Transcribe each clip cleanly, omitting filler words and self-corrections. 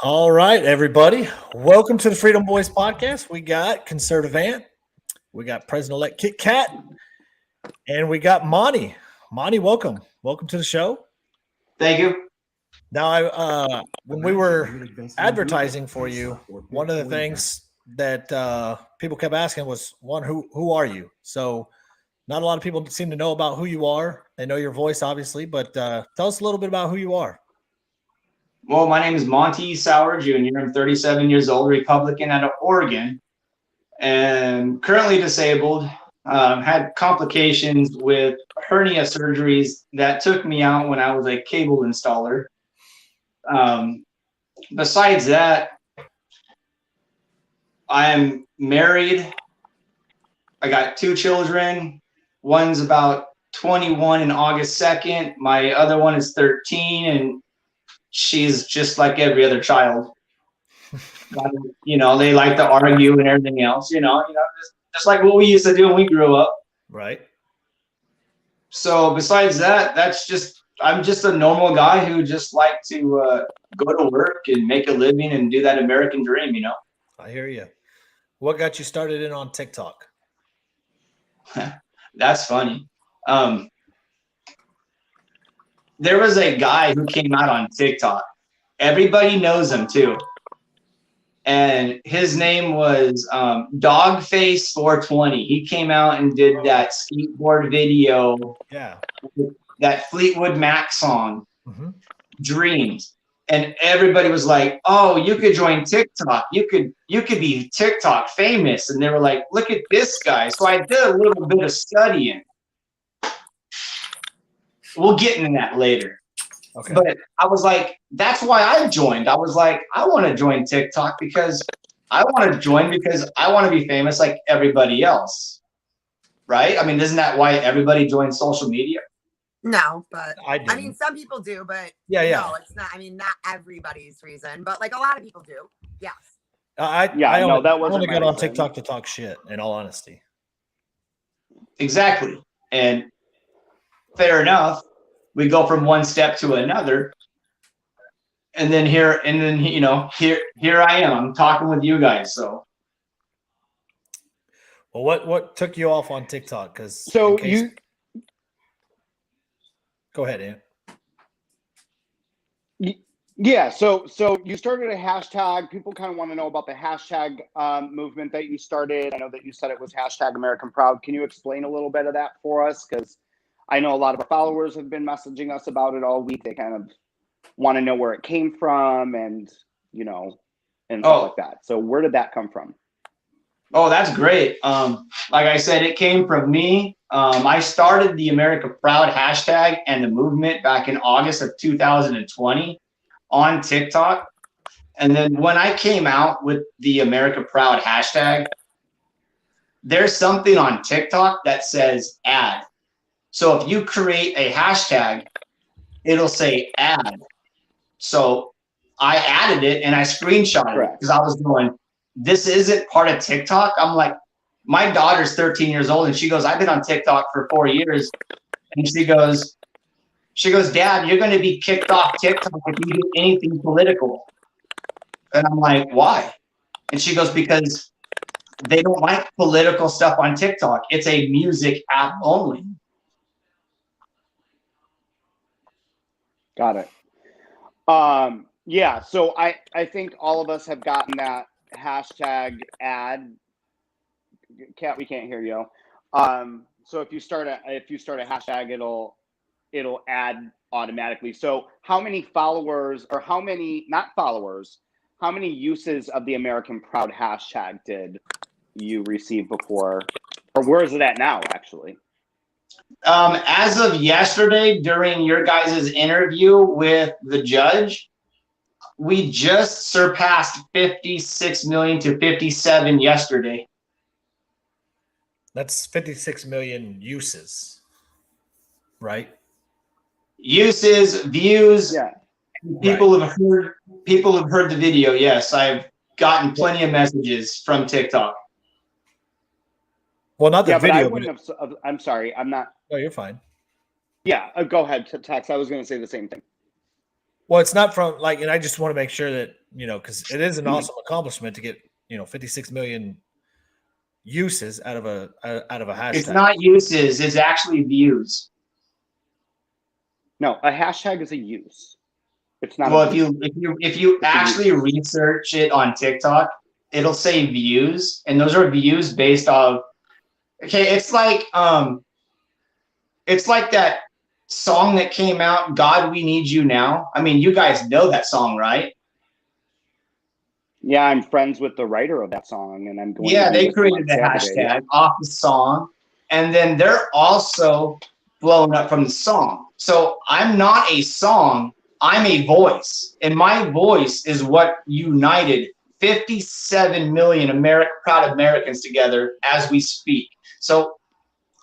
All right, everybody. Welcome to the Freedom Boys podcast. We got Conservative Ant, we got President-elect Kit Kat, and we got Monty. Monty, welcome. Welcome to the show. Thank you. Now, when we were advertising for you, one of the things that people kept asking was, one, who are you? So not a lot of people seem to know about who you are. They know your voice, obviously, but tell us a little bit about who you are. Well, my name is Monty Sauer Jr. I'm 37 years old, Republican out of Oregon, and currently disabled. Had complications with hernia surgeries that took me out when I was a cable installer. Besides that, I am married. I got 2 children. One's about 21 and August 2nd. My other one is 13, and she's just like every other child. They like to argue and everything else, just like what we used to do when we grew up. Right. So besides that, I'm just a normal guy who just like to go to work and make a living and do that American dream, I hear you. What got you started in on TikTok? That's funny. There was a guy who came out on TikTok. Everybody knows him too. And his name was Dogface420. He came out and did that skateboard video. Yeah. That Fleetwood Mac song, Dreams. And everybody was like, oh, you could join TikTok. You could be TikTok famous. And they were like, look at this guy. So I did a little bit of studying. We'll get into that later. Okay. But I was like, that's why I joined. I was like, I want to join TikTok because I want to be famous like everybody else. Right? I mean, isn't that why everybody joins social media? No, but I mean, some people do, but yeah. No, it's not. I mean, not everybody's reason, but like a lot of people do. Yes. I only got on TikTok to talk shit, in all honesty. Exactly. And fair enough. We go from one step to another. And then here I am. I'm talking with you guys. So well, what took you off on TikTok? Go ahead, Ant. Yeah, so you started a hashtag. People kind of want to know about the hashtag movement that you started. I know that you said it was hashtag American Proud. Can you explain a little bit of that for us? Because I know a lot of our followers have been messaging us about it all week. They kind of want to know where it came from and stuff like that. So where did that come from? Oh, that's great. Like I said, it came from me. I started the America Proud hashtag and the movement back in August of 2020 on TikTok. And then when I came out with the America Proud hashtag, there's something on TikTok that says ad. So if you create a hashtag, it'll say ad. So I added it and I screenshotted it because I was going, this isn't part of TikTok. I'm like, my daughter's 13 years old and she goes, I've been on TikTok for 4 years. And she goes, Dad, you're going to be kicked off TikTok if you do anything political. And I'm like, why? And she goes, because they don't like political stuff on TikTok. It's a music app only. Got it. Yeah, so I think all of us have gotten that hashtag ad. Cat, we can't hear you. So if you start a hashtag, it'll add automatically. So how many followers, or how many uses of the American Proud hashtag did you receive before, or where is it at now, actually? As of yesterday, during your guys' interview with the judge, we just surpassed 56 million to 57 yesterday. That's 56 million uses, right? Uses, views. Yeah. People have heard the video. Yes, I've gotten plenty of messages from TikTok. Well, not the video. But I wouldn't have. I'm sorry. I'm not. No, you're fine. Yeah, go ahead, Tex. I was going to say the same thing. Well, it's not from and I just want to make sure that because it is an awesome accomplishment to get 56 million uses out of a hashtag. It's not uses, it's actually views. No, a hashtag is a use. It's not. Well, if you actually research it on TikTok, it'll say views, and those are views based off. Okay, it's like that song that came out, "God, We Need You Now." I mean, you guys know that song, right? Yeah, I'm friends with the writer of that song, and I'm going. Yeah, to they created the hashtag off the song, and then they're also blown up from the song. So I'm not a song, I'm a voice, and my voice is what united 57 million proud Americans together as we speak. So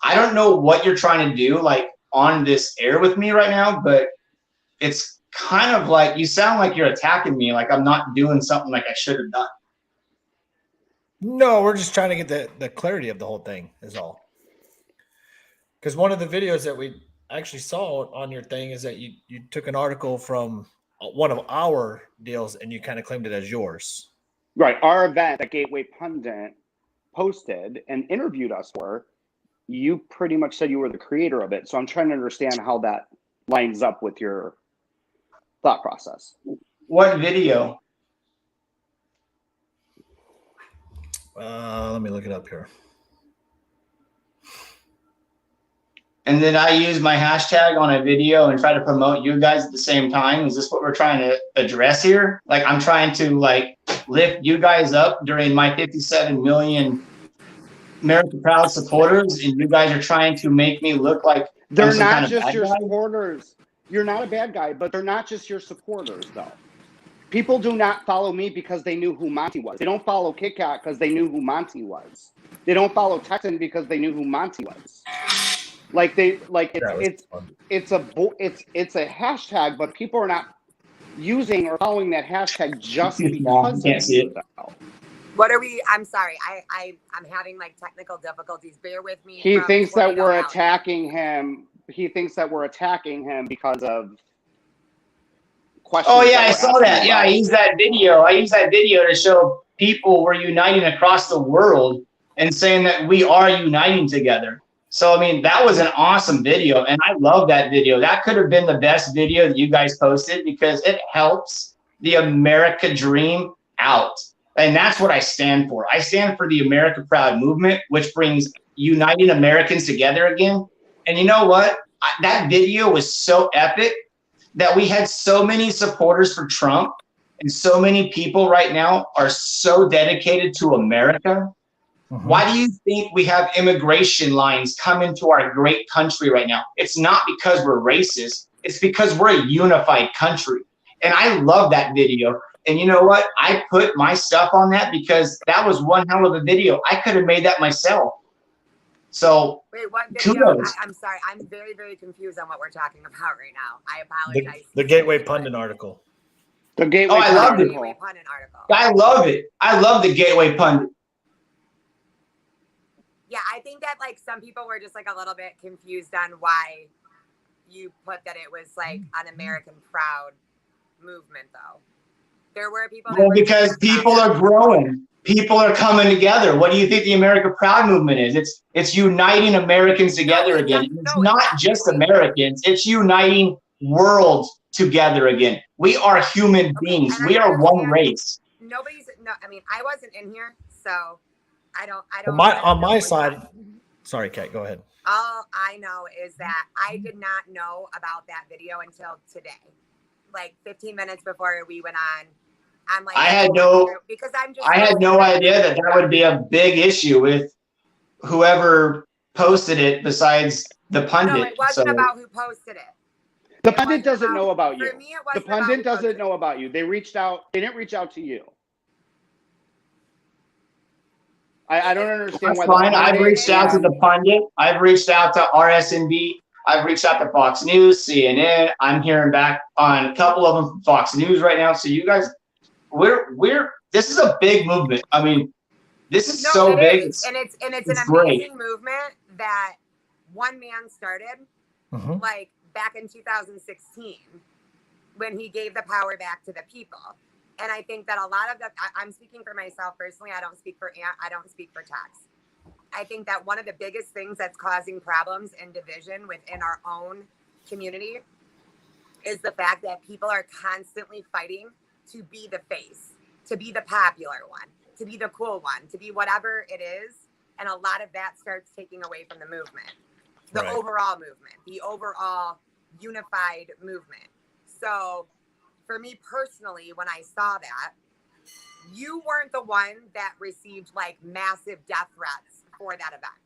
I don't know what you're trying to do like on this air with me right now, but it's kind of like you sound like you're attacking me, like I'm not doing something like I should have done. No, we're just trying to get the clarity of the whole thing is all. Because one of the videos that we actually saw on your thing is that you took an article from one of our deals and you kind of claimed it as yours. Right. Our event that Gateway Pundit posted and interviewed us for, you pretty much said you were the creator of it. So I'm trying to understand how that lines up with your thought process. What video? Let me look it up here. And then I use my hashtag on a video and try to promote you guys at the same time. Is this what we're trying to address here? Like I'm trying to like lift you guys up during my 57 million America Proud supporters, and you guys are trying to make me look like they're not just your supporters. You're not a bad guy, but they're not just your supporters, though. People do not follow me because they knew who Monty was. They don't follow Kit Kat because they knew who Monty was. They don't follow Texan because they knew who Monty was. Like it's a hashtag, but people are not using or following that hashtag just because can't see it. What are we? I'm sorry. I'm having like technical difficulties. Bear with me. He thinks that we're attacking him. He thinks that we're attacking him because of questions. Oh yeah, I saw that. Yeah, I used that video. To show people we're uniting across the world and saying that we are uniting together. So I mean, that was an awesome video, and I love that video. That could have been the best video that you guys posted because it helps the America dream out. And that's what I stand for. I stand for the America Proud movement, which brings uniting Americans together again. And you know what? That video was so epic that we had so many supporters for Trump, and so many people right now are so dedicated to America. Mm-hmm. Why do you think we have immigration lines come into our great country right now? It's not because we're racist. It's because we're a unified country. And I love that video. And you know what? I put my stuff on that because that was one hell of a video. I could have made that myself. So, wait, what video? I'm sorry. I'm very, very confused on what we're talking about right now. I apologize. The Gateway Pundit article. The Gateway I loved it. Gateway Pundit article. I love it. I love the Gateway Pundit. Yeah, I think that like some people were just like a little bit confused on why you put that it was like an American Proud movement, though. There were people. Well, because people are growing. People are coming together. What do you think the America Proud movement is? It's uniting Americans together again. It's not just Americans. It's uniting world together again. We are human beings. We are one race. I mean, I wasn't in here, so I don't. On my side, sorry, Kat, go ahead. All I know is that I did not know about that video until today, like 15 minutes before we went on. I'm like, I had no idea that would be a big issue with whoever posted it besides the pundit. No, it wasn't about who posted it. The pundit doesn't know about you. For me, it the pundit doesn't know about you. They reached out. They didn't reach out to you. I don't understand why. Fine. I've reached out to the pundit. I've reached out to RSNB. I've reached out to Fox News, CNN. I'm hearing back on a couple of them from Fox News right now. So you guys, this is a big movement. I mean, this is so big. It's an amazing movement that one man started, like back in 2016, when he gave the power back to the people. And I think that a lot of that, I'm speaking for myself personally. I don't speak for Ant. I don't speak for Tex. I think that one of the biggest things that's causing problems and division within our own community is the fact that people are constantly fighting to be the face, to be the popular one, to be the cool one, to be whatever it is. And a lot of that starts taking away from the movement, the overall movement, the overall unified movement. So for me personally, when I saw that, you weren't the one that received like massive death threats for that event.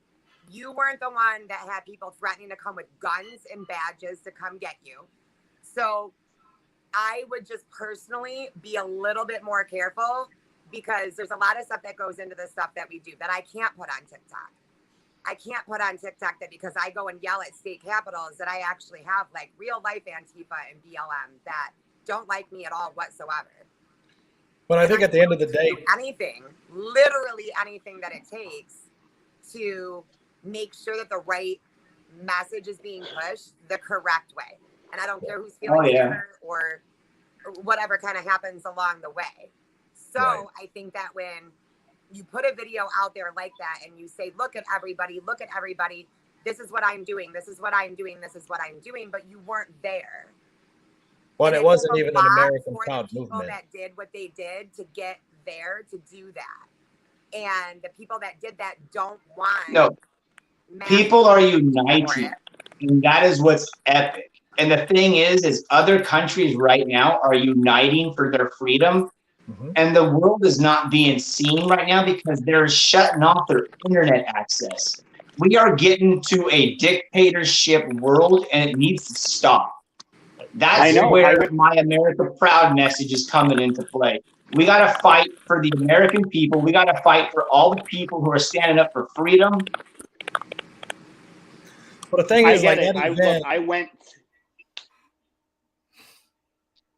You weren't the one that had people threatening to come with guns and badges to come get you. So I would just personally be a little bit more careful, because there's a lot of stuff that goes into the stuff that we do that I can't put on TikTok. I can't put on TikTok that because I go and yell at state capitals that I actually have like real life Antifa and BLM that don't like me at all whatsoever. But I think at the end of the day, anything, literally anything that it takes to make sure that the right message is being pushed the correct way. And I don't care who's feeling hurt or whatever kind of happens along the way. So I think that when you put a video out there like that and you say, look at everybody, this is what I'm doing, this is what I'm doing, this is what I'm doing, but you weren't there. Well, and it wasn't even an American for Proud the people movement. that did what they did to get there to do that. And the people that did that don't want. No, people are uniting, and that is what's epic. And the thing is other countries right now are uniting for their freedom. Mm-hmm. And the world is not being seen right now because they're shutting off their internet access. We are getting to a dictatorship world, and it needs to stop. That's where my America Proud message is coming into play. We got to fight for the American people. We got to fight for all the people who are standing up for freedom. But the thing is, like,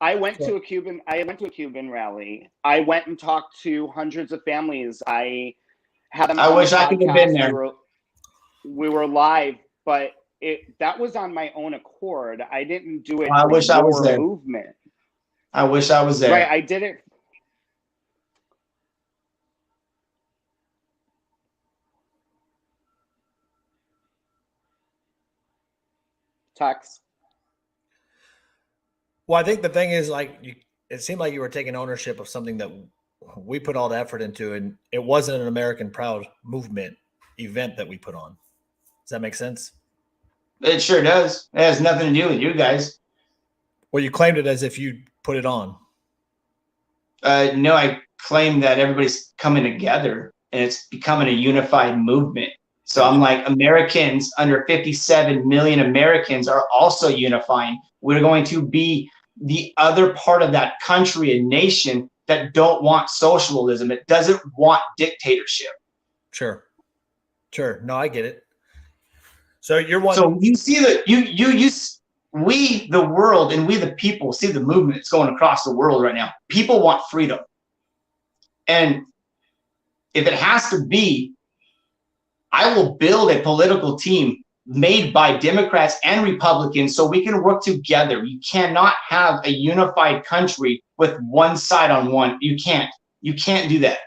I went to a Cuban rally. I went and talked to hundreds of families. I had them. I wish I could have been there. We were live, but that was on my own accord. I didn't do it. I wish I was there. Movement. I wish I was there. Right, I did it. Tex. Well, I think the thing is, like, it seemed like you were taking ownership of something that we put all the effort into, and it wasn't an American Proud movement event that we put on. Does that make sense? It sure does. It has nothing to do with you guys. Well, you claimed it as if you put it on. No, I claim that everybody's coming together, and it's becoming a unified movement. So I'm like, Americans, under 57 million Americans are also unifying. We're going to be the other part of that country and nation that don't want socialism. It doesn't want dictatorship. Sure. No, I get it. So you're one. So you see that we, the world, and we, the people, see the movement that's going across the world right now. People want freedom. And if it has to be, I will build a political team made by Democrats and Republicans so we can work together. You cannot have a unified country with one side on one. You can't do that.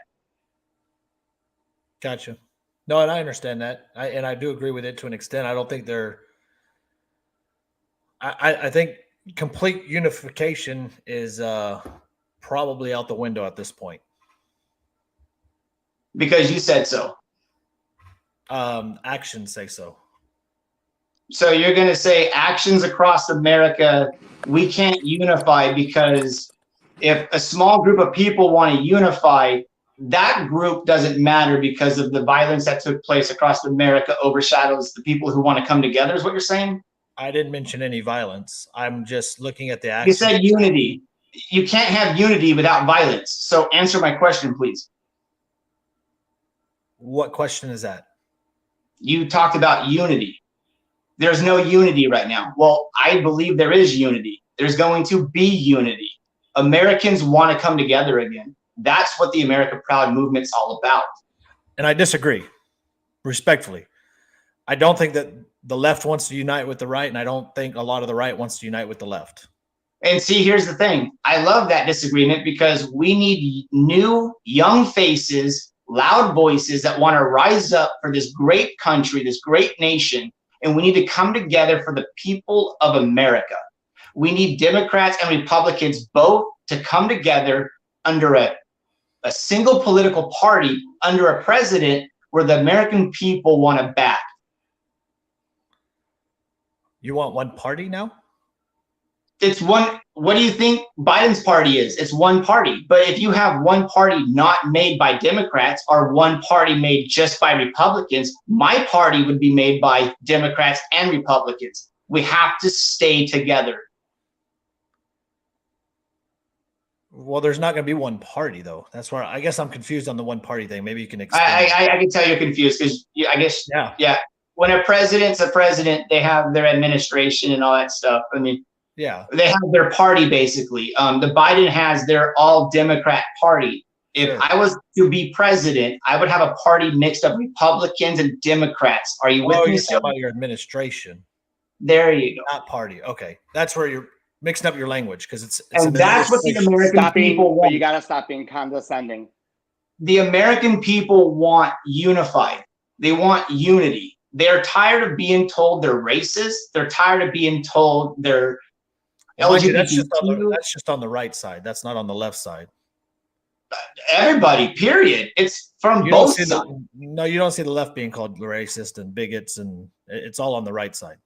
Gotcha. No, and I understand that. I do agree with it to an extent. I don't think I think complete unification is probably out the window at this point. Because you said so. Actions say so. So you're going to say actions across America, we can't unify because if a small group of people want to unify, that group doesn't matter because of the violence that took place across America overshadows the people who want to come together, is what you're saying? I didn't mention any violence. I'm just looking at the action. You said unity. You can't have unity without violence. So answer my question, please. What question is that? You talked about unity. There's no unity right now. Well, I believe there is unity. There's going to be unity. Americans want to come together again. That's what the America Proud movement's all about. And I disagree, respectfully. I don't think that the left wants to unite with the right, and I don't think a lot of the right wants to unite with the left. And see, here's the thing. I love that disagreement because we need new, young faces, loud voices that want to rise up for this great country, this great nation. And we need to come together for the people of America. We need Democrats and Republicans both to come together under a single political party, under a president where the American people want to back. You want one party now? It's one. What do you think Biden's party is? It's one party. But if you have one party not made by Democrats or one party made just by Republicans, my party would be made by Democrats and Republicans. We have to stay together. Well, there's not going to be one party, though. That's where I guess I'm confused on the one party thing. Maybe you can explain. I can tell you're confused because I guess, yeah. When a president's a president, they have their administration and all that stuff. I mean, yeah, they have their party basically. The Biden has their all Democrat party. If Sure. I was to be president, I would have a party mixed of Republicans and Democrats. Are you with Oh, me? you're Still? talking about your administration, There you go. not party. Okay, that's where you're mixing up your language because it's And an that's what the administration. American Stop being, people but want. you gotta stop being condescending. The American people want unified. They want unity. They're tired of being told they're racist. They're tired of being told they're Mind you, that's LGBTQ. just on the right side. That's not on the left side. Everybody, period. It's from You don't both see sides. you don't see the left being called racist and bigots, and it's all on the right side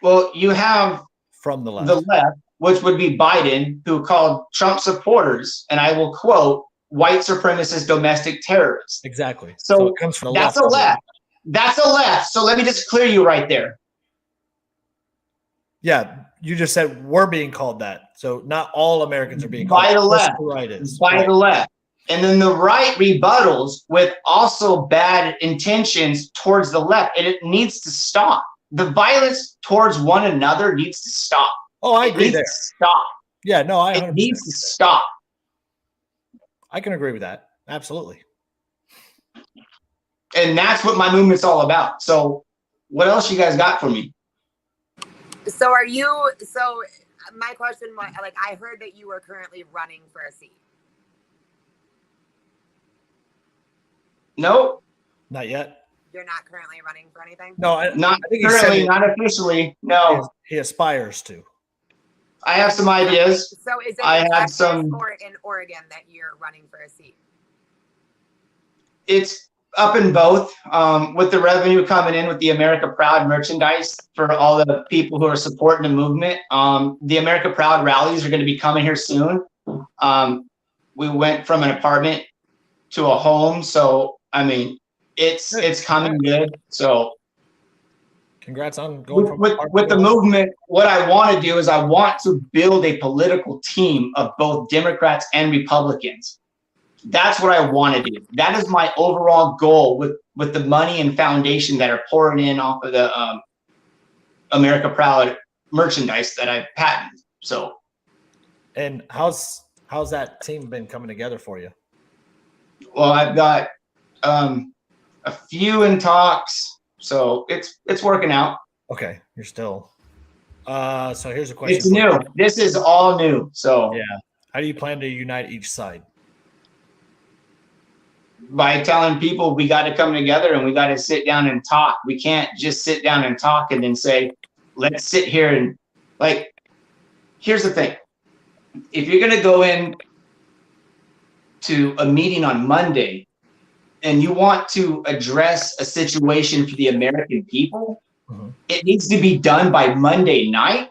Well, you have from the left. the left, which would be Biden, who called Trump supporters, and I will quote, white supremacist domestic terrorists. Exactly. So it comes from the That's left. a left. That's a left. So let me just clear you right there. Yeah, you just said we're being called that. So not all Americans are being called By the that. Just left. The right is. By Right. the left. And then the right rebuttals with also bad intentions towards the left. And it needs to stop. The violence towards one another needs to stop. Oh, I It agree needs there. to stop. Yeah, no, I It 100% needs to agree there. stop. I can agree with that. Absolutely. And that's what my movement's all about. So what else you guys got for me? So my question was, like, I heard that you were currently running for a seat. Nope. Not yet. You're not currently running for anything? No, Not I think he said currently, it. not officially. No. He aspires to. I have some ideas. So is it I in had Texas some- or in Oregon that you're running for a seat? It's up in both. With the revenue coming in with the America Proud merchandise for all the people who are supporting the movement. The America Proud rallies are going to be coming here soon. We went from an apartment to a home, so I mean, it's coming good. So Congrats on going from with the movement, what I want to do is I want to build a political team of both Democrats and Republicans. That's what I want to do. That is my overall goal with the money and foundation that are pouring in off of the America Proud merchandise that I patented. So, And how's that team been coming together for you? well, I've got a few in talks, so it's working out. Okay, you're still. So here's a question. It's for you. new. This is all new. So Yeah. How do you plan to unite each side? by telling people we got to come together and we got to sit down and talk. We can't just sit down and talk and then say, let's sit here and like, here's the thing. If you're going to go in to a meeting on Monday and you want to address a situation for the American people, it needs to be done by Monday night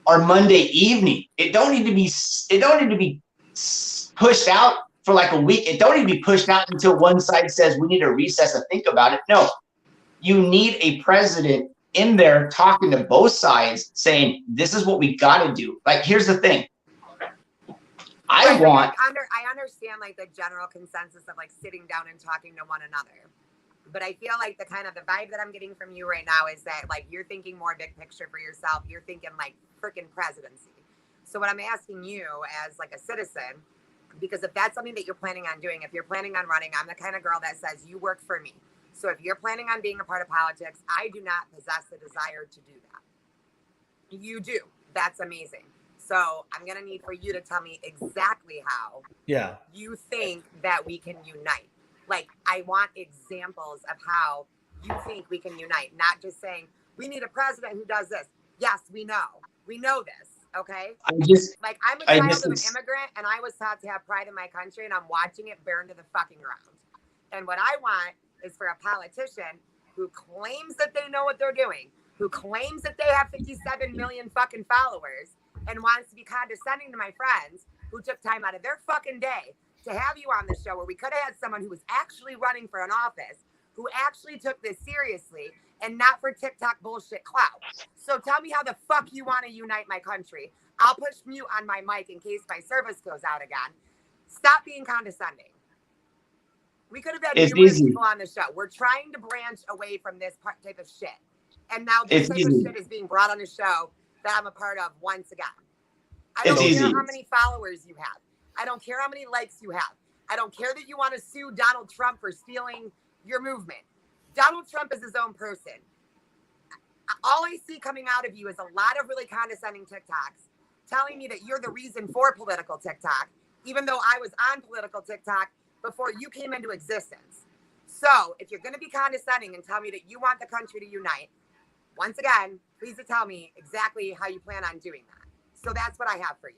or Monday evening. It don't need to be pushed out for like a week. It don't need to be pushed out until one side says we need a recess and think about it. No, you need a president in there talking to both sides saying, this is what we got to do. Like, here's the thing. I understand like the general consensus of like sitting down and talking to one another. But I feel like the kind of the vibe that I'm getting from you right now is that like you're thinking more big picture for yourself. You're thinking like freaking presidency. So what I'm asking you as like a citizen, because if that's something that you're planning on doing, if you're planning on running, I'm the kind of girl that says you work for me. So if you're planning on being a part of politics, I do not possess the desire to do that. You do. That's amazing. So I'm going to need for you to tell me exactly how Yeah. you think that we can unite. Like, I want examples of how you think we can unite, not just saying, we need a president who does this. Yes, we know. We know this, okay? I'm a child of an immigrant, and I was taught to have pride in my country, and I'm watching it burn to the fucking ground. And what I want is for a politician who claims that they know what they're doing, who claims that they have 57 million fucking followers, and wants to be condescending to my friends who took time out of their fucking day to have you on the show, where we could have had someone who was actually running for an office, who actually took this seriously and not for TikTok bullshit clout. So tell me how the fuck you want to unite my country. I'll push mute on my mic in case my service goes out again. Stop being condescending. We could have had numerous people on the show. We're trying to branch away from this type of shit. And now this type of shit is being brought on a show that I'm a part of once again. I don't care how many followers you have. I don't care how many likes you have. I don't care that you want to sue Donald Trump for stealing your movement. Donald Trump is his own person. All I see coming out of you is a lot of really condescending TikToks telling me that you're the reason for political TikTok, even though I was on political TikTok before you came into existence. So if you're going to be condescending and tell me that you want the country to unite, once again, please tell me exactly how you plan on doing that. So that's what I have for you.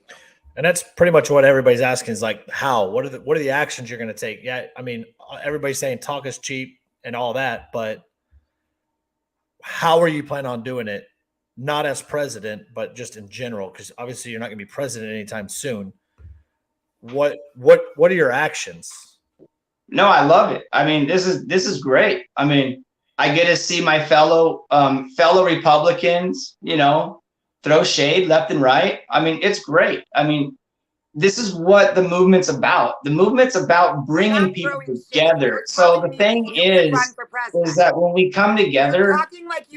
And that's pretty much what everybody's asking is like, how? What are the actions you're going to take? Yeah, I mean, everybody's saying talk is cheap and all that, but how are you planning on doing it? Not as president, but just in general, because obviously you're not going to be president anytime soon. What are your actions? No, I love it. I mean, this is great. I mean, I get to see my fellow Republicans, throw shade left and right. I mean, it's great. I mean, this is what the movement's about. The movement's about bringing people together. So the thing is that when we come together,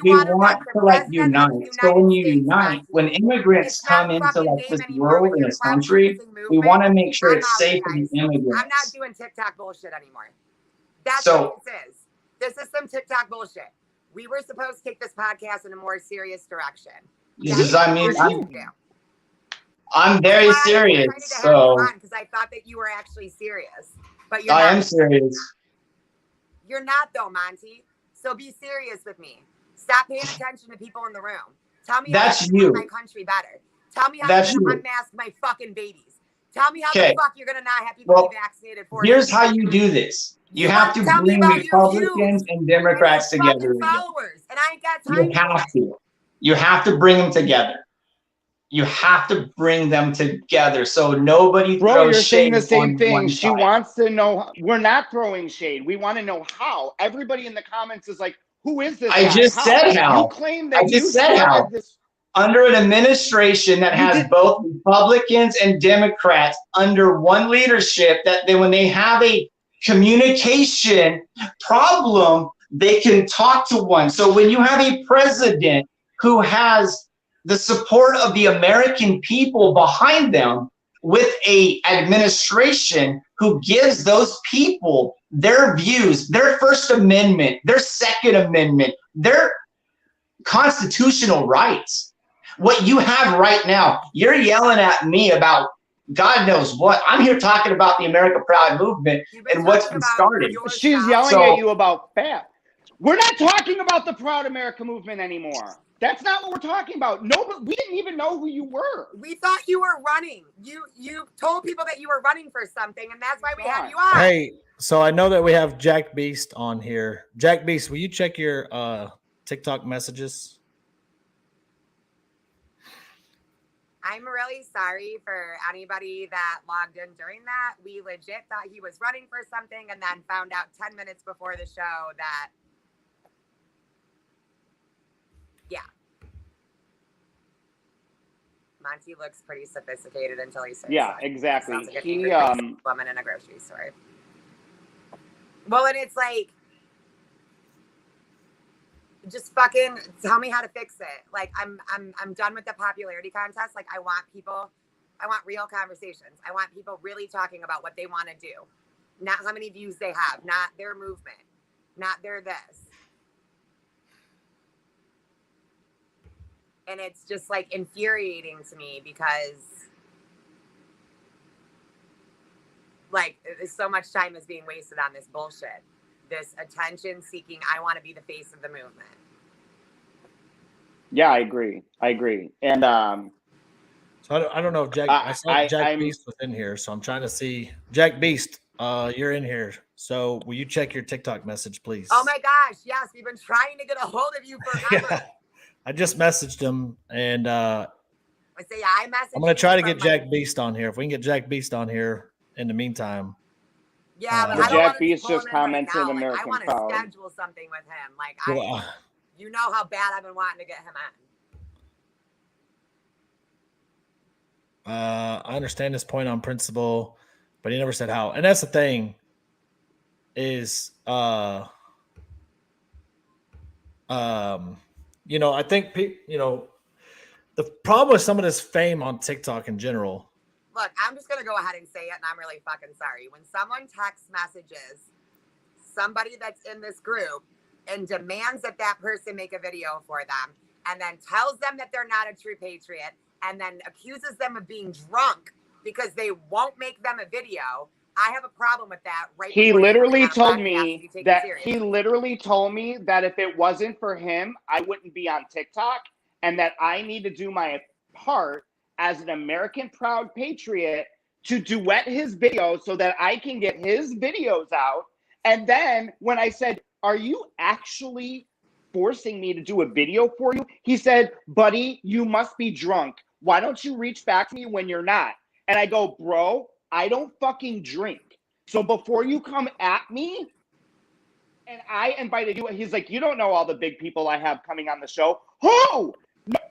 we want to unite. So when you unite, when immigrants come into this world in this country, we want to make sure it's safe for the immigrants. I'm not doing TikTok bullshit anymore. That's what this is. This is some TikTok bullshit. We were supposed to take this podcast in a more serious direction. I'm very serious. So because I thought that you were actually serious, but I am serious. You're not though, Monty. So be serious with me. Stop paying attention to people in the room. Tell me how to make my country better. Tell me how to unmask my fucking babies. Tell me how the fuck you're gonna not have people be vaccinated for. Here's how you do this. You have to bring Republicans and Democrats together. Followers, and I ain't got time. You have to bring them together. You have to bring them together so nobody throws you're shade. Saying the same thing. She wants to know. We're not throwing shade. We want to know how. Everybody in the comments is like, "Who is this?" I just said how. You claim that I just said how. Under an administration that has both Republicans and Democrats under one leadership, that when they have a communication problem, they can talk to one. So when you have a president who has the support of the American people behind them, with a administration who gives those people their views, their First Amendment, their Second Amendment, their constitutional rights. What you have right now, you're yelling at me about God knows what. I'm here talking about the America Proud movement and what's been started. She's yelling at you about FAP. We're not talking about the Proud America movement anymore. That's not what we're talking about. No, but we didn't even know who you were. We thought you were running. You told people that you were running for something, and that's why we had you on. Hey, so I know that we have Jack Beast on here. Jack Beast, will you check your TikTok messages? I'm really sorry for anybody that logged in during that. We legit thought he was running for something and then found out 10 minutes before the show that, Monty looks pretty sophisticated until he says, "Yeah, exactly." Sounds like a woman in a grocery store. Well, and it's like, just fucking tell me how to fix it. Like, I'm done with the popularity contest. Like, I want real conversations. I want people really talking about what they want to do, not how many views they have, not their movement, not their this. And it's just like infuriating to me because like so much time is being wasted on this bullshit. This attention seeking, I want to be the face of the movement. Yeah, I agree. And So I don't know if Jack. I saw Jack Beast was in here, so I'm trying to see Jack Beast. You're in here, so will you check your TikTok message, please? Oh my gosh, yes, we've been trying to get a hold of you forever. Yeah. I just messaged him, and I say, yeah, I messaged. I'm gonna try to get Jack Beast on here. If we can get Jack Beast on here in the meantime. Yeah, but So I don't Jack want Beast to pull just him in commented right now. American like, I want Proud. to schedule something with him. Like, Well, you know how bad I've been wanting to get him on. I understand his point on principle, but he never said how. And that's the thing is, you know, I think, you know, the problem with some of this fame on TikTok in general. Look, I'm just going to go ahead and say it, and I'm really fucking sorry. When someone text messages somebody that's in this group and demands that that person make a video for them and then tells them that they're not a true patriot and then accuses them of being drunk because they won't make them a video, I have a problem with that. Right? He literally told me that if it wasn't for him, I wouldn't be on TikTok, and that I need to do my part as an American Proud Patriot to duet his videos so that I can get his videos out. And then when I said, "Are you actually forcing me to do a video for you?" he said, "Buddy, you must be drunk. Why don't you reach back to me when you're not?" And I go, "Bro, I don't fucking drink. So before you come at me," and I invited you, he's like, "You don't know all the big people I have coming on the show." Who?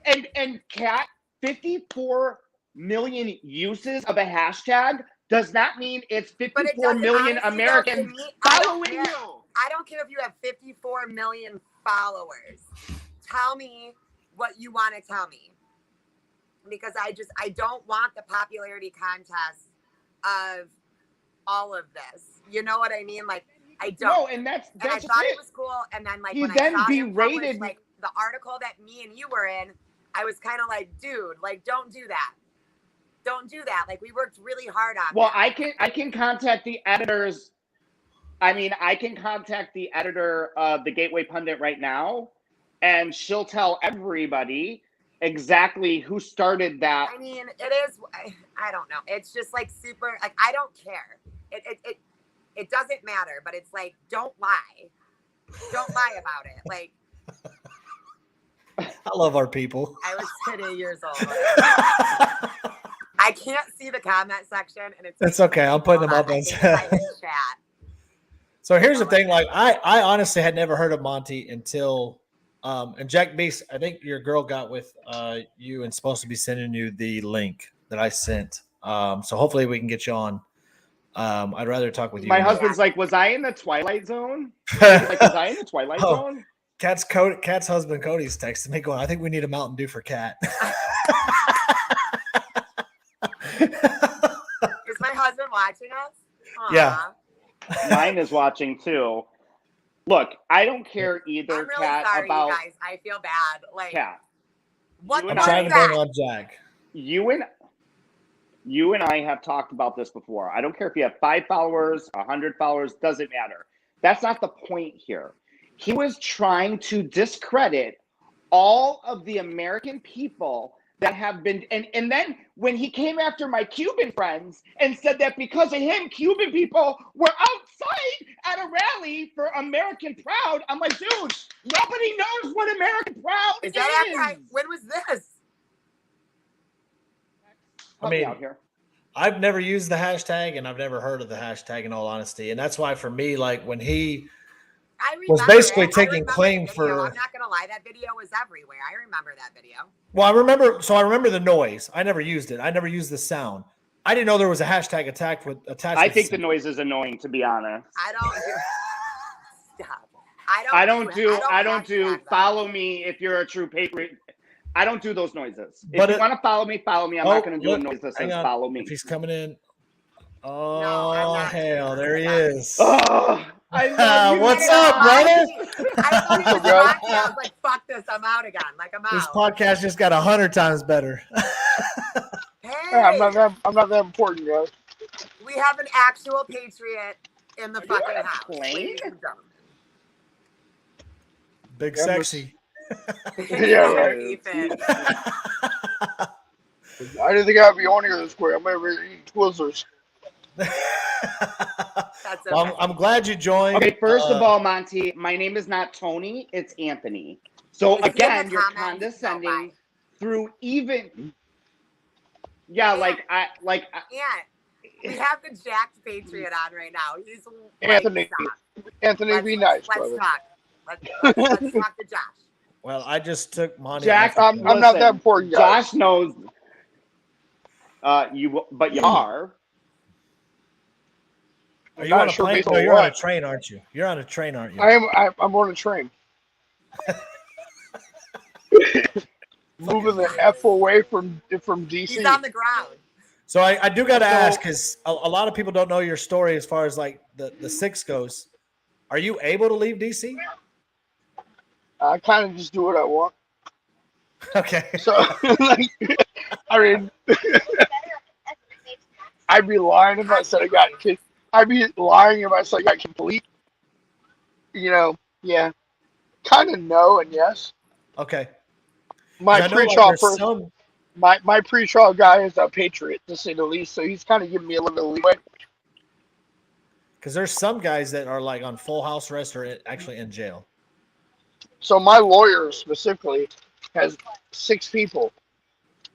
And Kat, 54 million uses of a hashtag does not mean it's 54 million Americans following you. I don't care if you have 54 million followers. Tell me what you want to tell me. Because I don't want the popularity contest of all of this. You know what I mean? Like, I don't. No, and that's I thought it was cool. And then, like, when then I saw him publish, berated like, the article that me and you were in, I was kind of like, dude, like, don't do that. Don't do that. Like, we worked really hard on Well, that. I can contact the editors. I mean, I can contact the editor of the Gateway Pundit right now, and she'll tell everybody exactly who started that. I mean, it is, I don't know. It's just like super, like, I don't care. It doesn't matter, but it's like, don't lie. Don't lie about it. Like, I love our people. I was 30 years old. I can't see the comment section, and it's okay. I'm putting them up on chat. So here's the thing. Like, I honestly had never heard of Monty until, and Jack Beast, I think your girl got with you and supposed to be sending you the link that I sent. So hopefully we can get you on. I'd rather talk with you. My husband's like, "Was I in the Twilight Zone?" Like, was I in the Twilight Zone? Kat's husband Cody's texting me going, "I think we need a Mountain Dew for Kat." Is my husband watching us? Aww. Yeah. Mine is watching too. Look, I don't care either, I'm really Kat, sorry, about you guys. I feel bad. Like, Kat. what I'm was trying to that? bring on Jack. You and I have talked about this before. I don't care if you have 5 followers, 100 followers, doesn't matter. That's not the point here. He was trying to discredit all of the American people that have been, and then when he came after my Cuban friends and said that because of him, Cuban people were outside at a rally for American Proud, I'm like, dude, nobody knows what American Proud is. When was this? I mean, out here. I've never used the hashtag and I've never heard of the hashtag, in all honesty. And that's why for me, like, when he was basically taking claim for, I'm not gonna lie, that video was everywhere. I remember that video. Well, I remember the noise. I never used it. I never used the sound. I didn't know there was a hashtag attached. I think the noise is annoying, to be honest. I don't do stop. I don't do follow me if you're a true patriot. I don't do those noises. If you want to follow me, follow me. I'm not going to do a noise that says follow me. If he's coming in. Oh, no, hell, there he is. Oh, I love you. What's And up, brother? I thought he was What's up, bro? talking. I was like, fuck this, I'm out again. Like, I'm This out. podcast just got 100 times better. Hey, I'm not that important, guys. we have an actual patriot in the Are you fucking on a house. plane? Ladies and gentlemen. Big Yeah, sexy. Yeah, right. Ethan. I didn't think I'd be on here this quick. I'm over here eating Twizzlers. That's okay. Well, I'm glad you joined. Okay, first of all, Monty, my name is not Tony, it's Anthony. So It's in the again, you're comments. condescending Oh, through even. Yeah, Yeah. Yeah, we have the jacked patriot on right now. He's Anthony. Anthony, be nice, let's brother. talk. Let's talk to Josh. Well, I just took Monty. Jack, off I'm the- not Listen, that important, guys. Josh knows. But you are. Are you Not on a sure plane? based No, on you're on a what. train, aren't you? You're on a train, aren't you? I'm on a train. Moving the F away from DC. He's on the ground. So I do got to So- ask, because a lot of people don't know your story as far as like the six goes. Are you able to leave DC? I kind of just do what I want. Okay. So, like, I mean, I'd be lying if I said I got kicked. I'd be lying if I said I got complete. You know, yeah. Kind of no and yes. Okay. My 'Cause I know, like, pre-trial there's person, some- my pre-trial guy is a patriot, to say the least, so he's kind of giving me a little bit of leeway. Because there's some guys that are like on full house arrest or actually in jail. So my lawyer specifically has 6 people.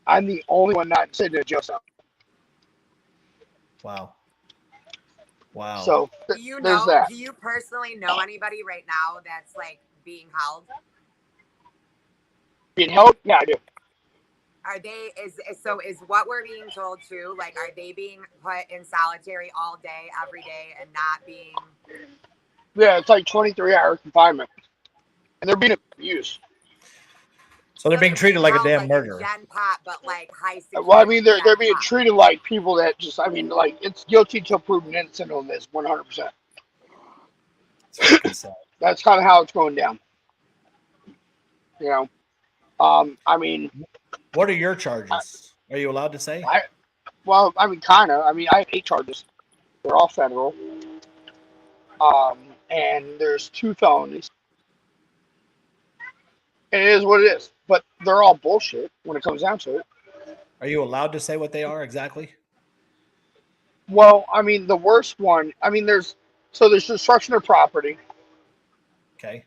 I'm the only one not sitting in a jail cell. Wow. Wow. So Do you there's know? that. Do you personally know anybody right now that's like being held? Being held? Yeah, I do. Are they is what we're being told too? Like, are they being put in solitary all day, every day, and not being? Yeah, it's like 23-hour confinement, and they're being abused. so they're being treated like a held damn like murderer. Gen Pop, but like high security. Well, I mean, they're Gen being Pop. treated like people that just, I mean, like, it's guilty till proven innocent on this, 100%. It's fucking sad. That's kind of how it's going down. You know, I mean, What are your charges? Are you allowed to say? well, I mean, kind of. I mean, I have 8 charges. They're all federal. And there's 2 felonies. And it is what it is. But they're all bullshit when it comes down to it. Are you allowed to say what they are exactly? Well, I mean, the worst one, I mean, there's destruction of property. Okay.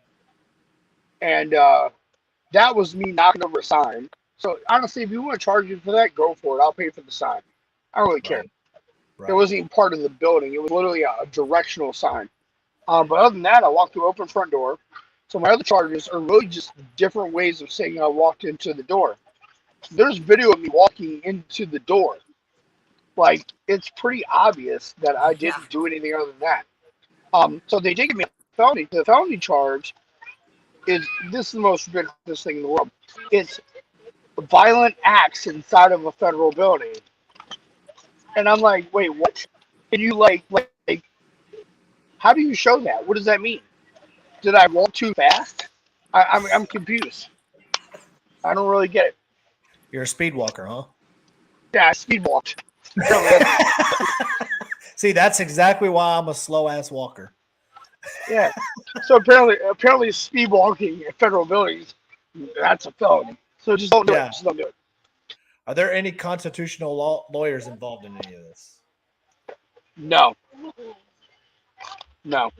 And that was me knocking over a sign. So honestly, if you want to charge me for that, go for it. I'll pay for the sign. I don't really care. Right. It wasn't even part of the building. It was literally a directional sign. But other than that, I walked through an open front door. So my other charges are really just different ways of saying I walked into the door. There's video of me walking into the door. Like, it's pretty obvious that I didn't do anything other than that. So they did give me a felony. The felony charge is, this is the most ridiculous thing in the world. It's violent acts inside of a federal building. And I'm like, wait, what? Can you like how do you show that? What does that mean? Did I walk too fast? I'm confused. I don't really get it. You're a speed walker, huh? Yeah, I speed walked. See, that's exactly why I'm a slow ass walker. Yeah. So apparently speed walking in federal buildings, that's a felony. So just don't do Yeah. it. Just don't do it. Are there any constitutional lawyers involved in any of this? No. No.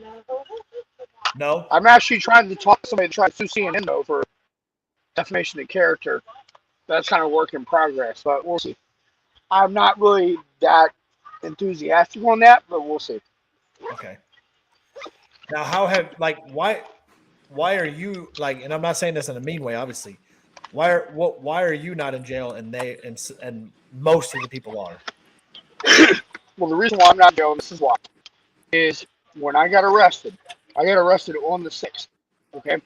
No? I'm actually trying to talk to somebody to try to sue CNN though for defamation of character. That's kind of work in progress, but we'll see. I'm not really that enthusiastic on that, but we'll see. Okay. Now, why are you like, and I'm not saying this in a mean way, obviously. Why are you not in jail and most of the people are? Well, the reason why I'm not in jail, this is why, is when I got arrested on the 6th, okay?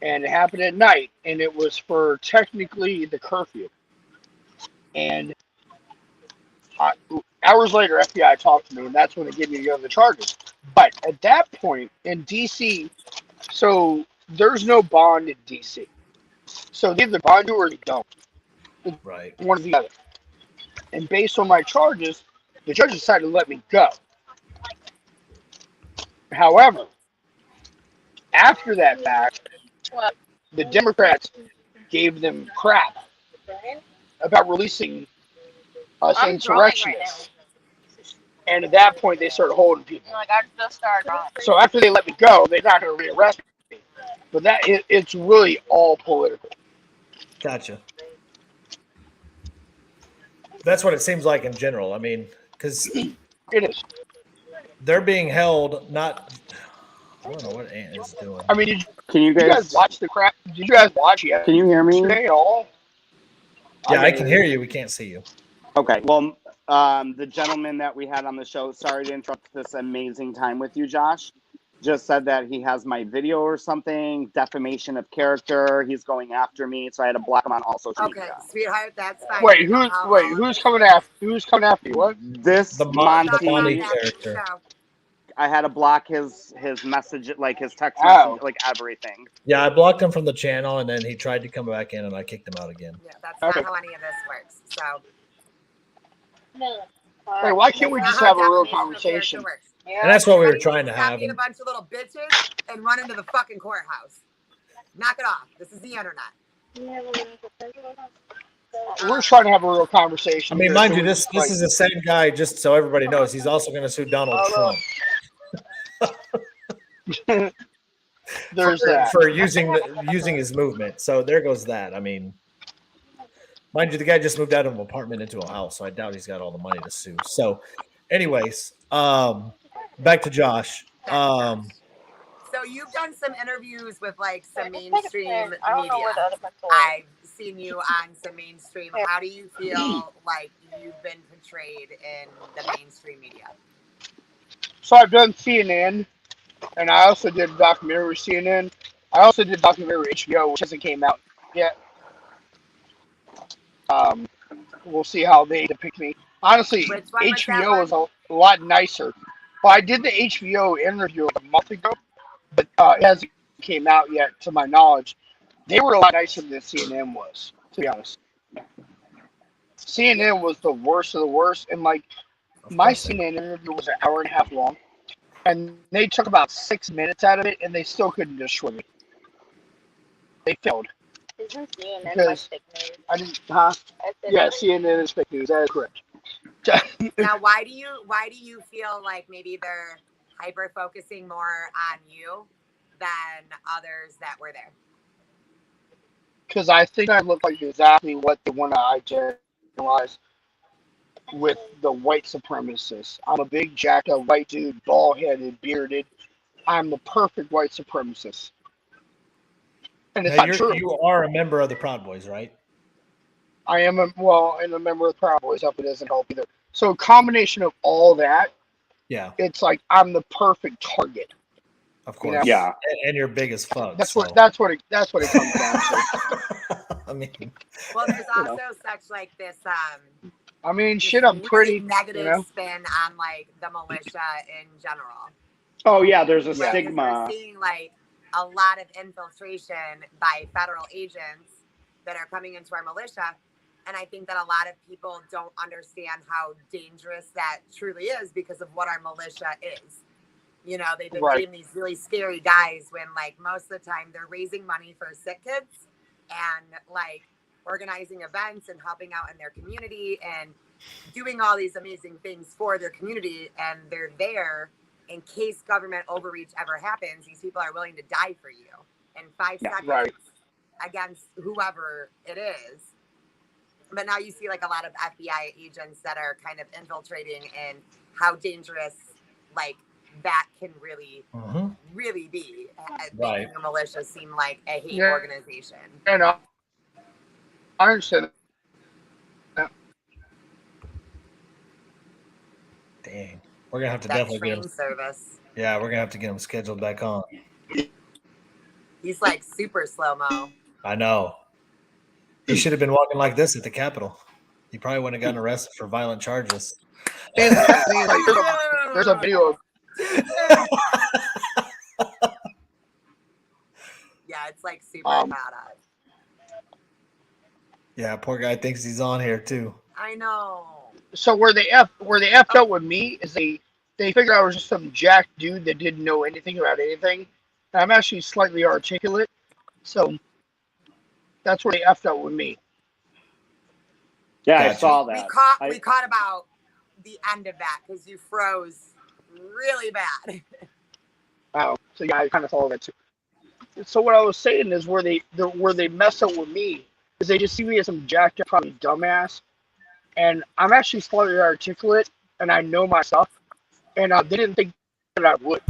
And it happened at night, and it was for technically the curfew. And hours later, FBI talked to me, and that's when they gave me the other charges. But at that point in DC, so there's no bond in DC. So they either bond you or you don't. Right. One or the other. And based on my charges, the judge decided to let me go. However, after that fact, the Democrats gave them crap about releasing us insurrectionists. And at that point, they started holding people. So after they let me go, they're not going to rearrest me. But it's really all political. Gotcha. That's what it seems like in general. I mean, because It is. they're being held not. I don't know what Ant is doing. I mean, Can you did you guys guys? watch the crap? Did you guys watch it? Can you hear me? Today at all? Yeah, I can hear you. We can't see you. Okay. Well, the gentleman that we had on the show, sorry to interrupt this amazing time with you, Josh, just said that he has my video or something, defamation of character. He's going after me, so I had to block him on all social Okay, media. sweetheart, that's fine. Wait, You know how who's coming after? Who's coming after you? What? This The Monty Monty Monty, character. I had to block his message, like his text Oh. message, like everything. Yeah, I blocked him from the channel, and then he tried to come back in, and I kicked him out again. Yeah, that's Okay. not how any of this works. So Hey, why can't we that's just not have how a real defamation of character conversation? works. And that's what we were Everybody trying to stop have. being a And bunch of little bitches and run into the fucking courthouse. Knock it off. This is the internet. We're trying to have a real conversation. I mean, here, mind so you, we this just, this like- is the same guy. Just so everybody knows, he's also going to sue Donald Trump There's that. for using his movement. So there goes that. I mean, mind you, the guy just moved out of an apartment into a house, so I doubt he's got all the money to sue. So, anyways, back to Josh. So you've done some interviews with like some mainstream media. I've seen you on some mainstream. How do you feel like you've been portrayed in the mainstream media? So I've done CNN, and I also did a documentary with CNN. I also did a documentary with HBO, which hasn't came out yet. We'll see how they depict me. Honestly, Which one was that HBO was a lot nicer. Well, I did the HBO interview a month ago, but it hasn't came out yet, to my knowledge. They were a lot nicer than CNN was, to be honest. CNN was the worst of the worst, and like my CNN interview was an hour and a half long, and they took about 6 minutes out of it, and they still couldn't destroy me. They failed. Isn't CNN Because like fake news? I didn't, huh? I said, Yeah, CNN is fake news. That is correct. Now, why do you feel like maybe they're hyper focusing more on you than others that were there? Because I think I look like exactly what they want to identify with the white supremacists. I'm a big jacked up white dude, bald headed, bearded. I'm the perfect white supremacist. And it's Now, not true. you are a member of the Proud Boys, right? I am and a member of the Proud Boys. Hope it doesn't help either. So a combination of all that, Yeah, it's like I'm the perfect target. of You course. know? Yeah. And you're big as fuck. That's so. what it comes down to. I mean, Well, there's You also know. such like this I mean, this shit, I'm really pretty. negative You know? spin on like the militia in general. Oh yeah, there's a Right, 'cause stigma. we're seeing like a lot of infiltration by federal agents that are coming into our militia. And I think that a lot of people don't understand how dangerous that truly is because of what our militia is. You know, they've been Right. being these really scary guys when like most of the time they're raising money for sick kids and like organizing events and helping out in their community and doing all these amazing things for their community. And they're there in case government overreach ever happens. These people are willing to die for you in 5 Yeah, seconds right. against whoever it is. But now you see like a lot of FBI agents that are kind of infiltrating and how dangerous like that can really, mhm. really be. Right. Making the militia seem like a hate Yeah. organization. And I understand. Dang. We're gonna have to That definitely get train him. service. Yeah, we're gonna have to get him scheduled back on. He's like super slow mo. I know. He should have been walking like this at the Capitol. He probably wouldn't have gotten arrested for violent charges. And the thing is, like, there's a video. like super Um, badass. Yeah, poor guy thinks he's on here too. I know. So where they effed out with me is they figured I was just some jack dude that didn't know anything about anything. And I'm actually slightly articulate, so that's where they effed out with me. Yeah, I Gotcha. saw We that. we caught about the end of that because you froze really bad. Oh, so yeah, I kind of follow that too. So what I was saying is where they mess up with me is they just see me as some jacked up probably dumbass, and I'm actually slightly articulate and I know my stuff, and they didn't think that I would.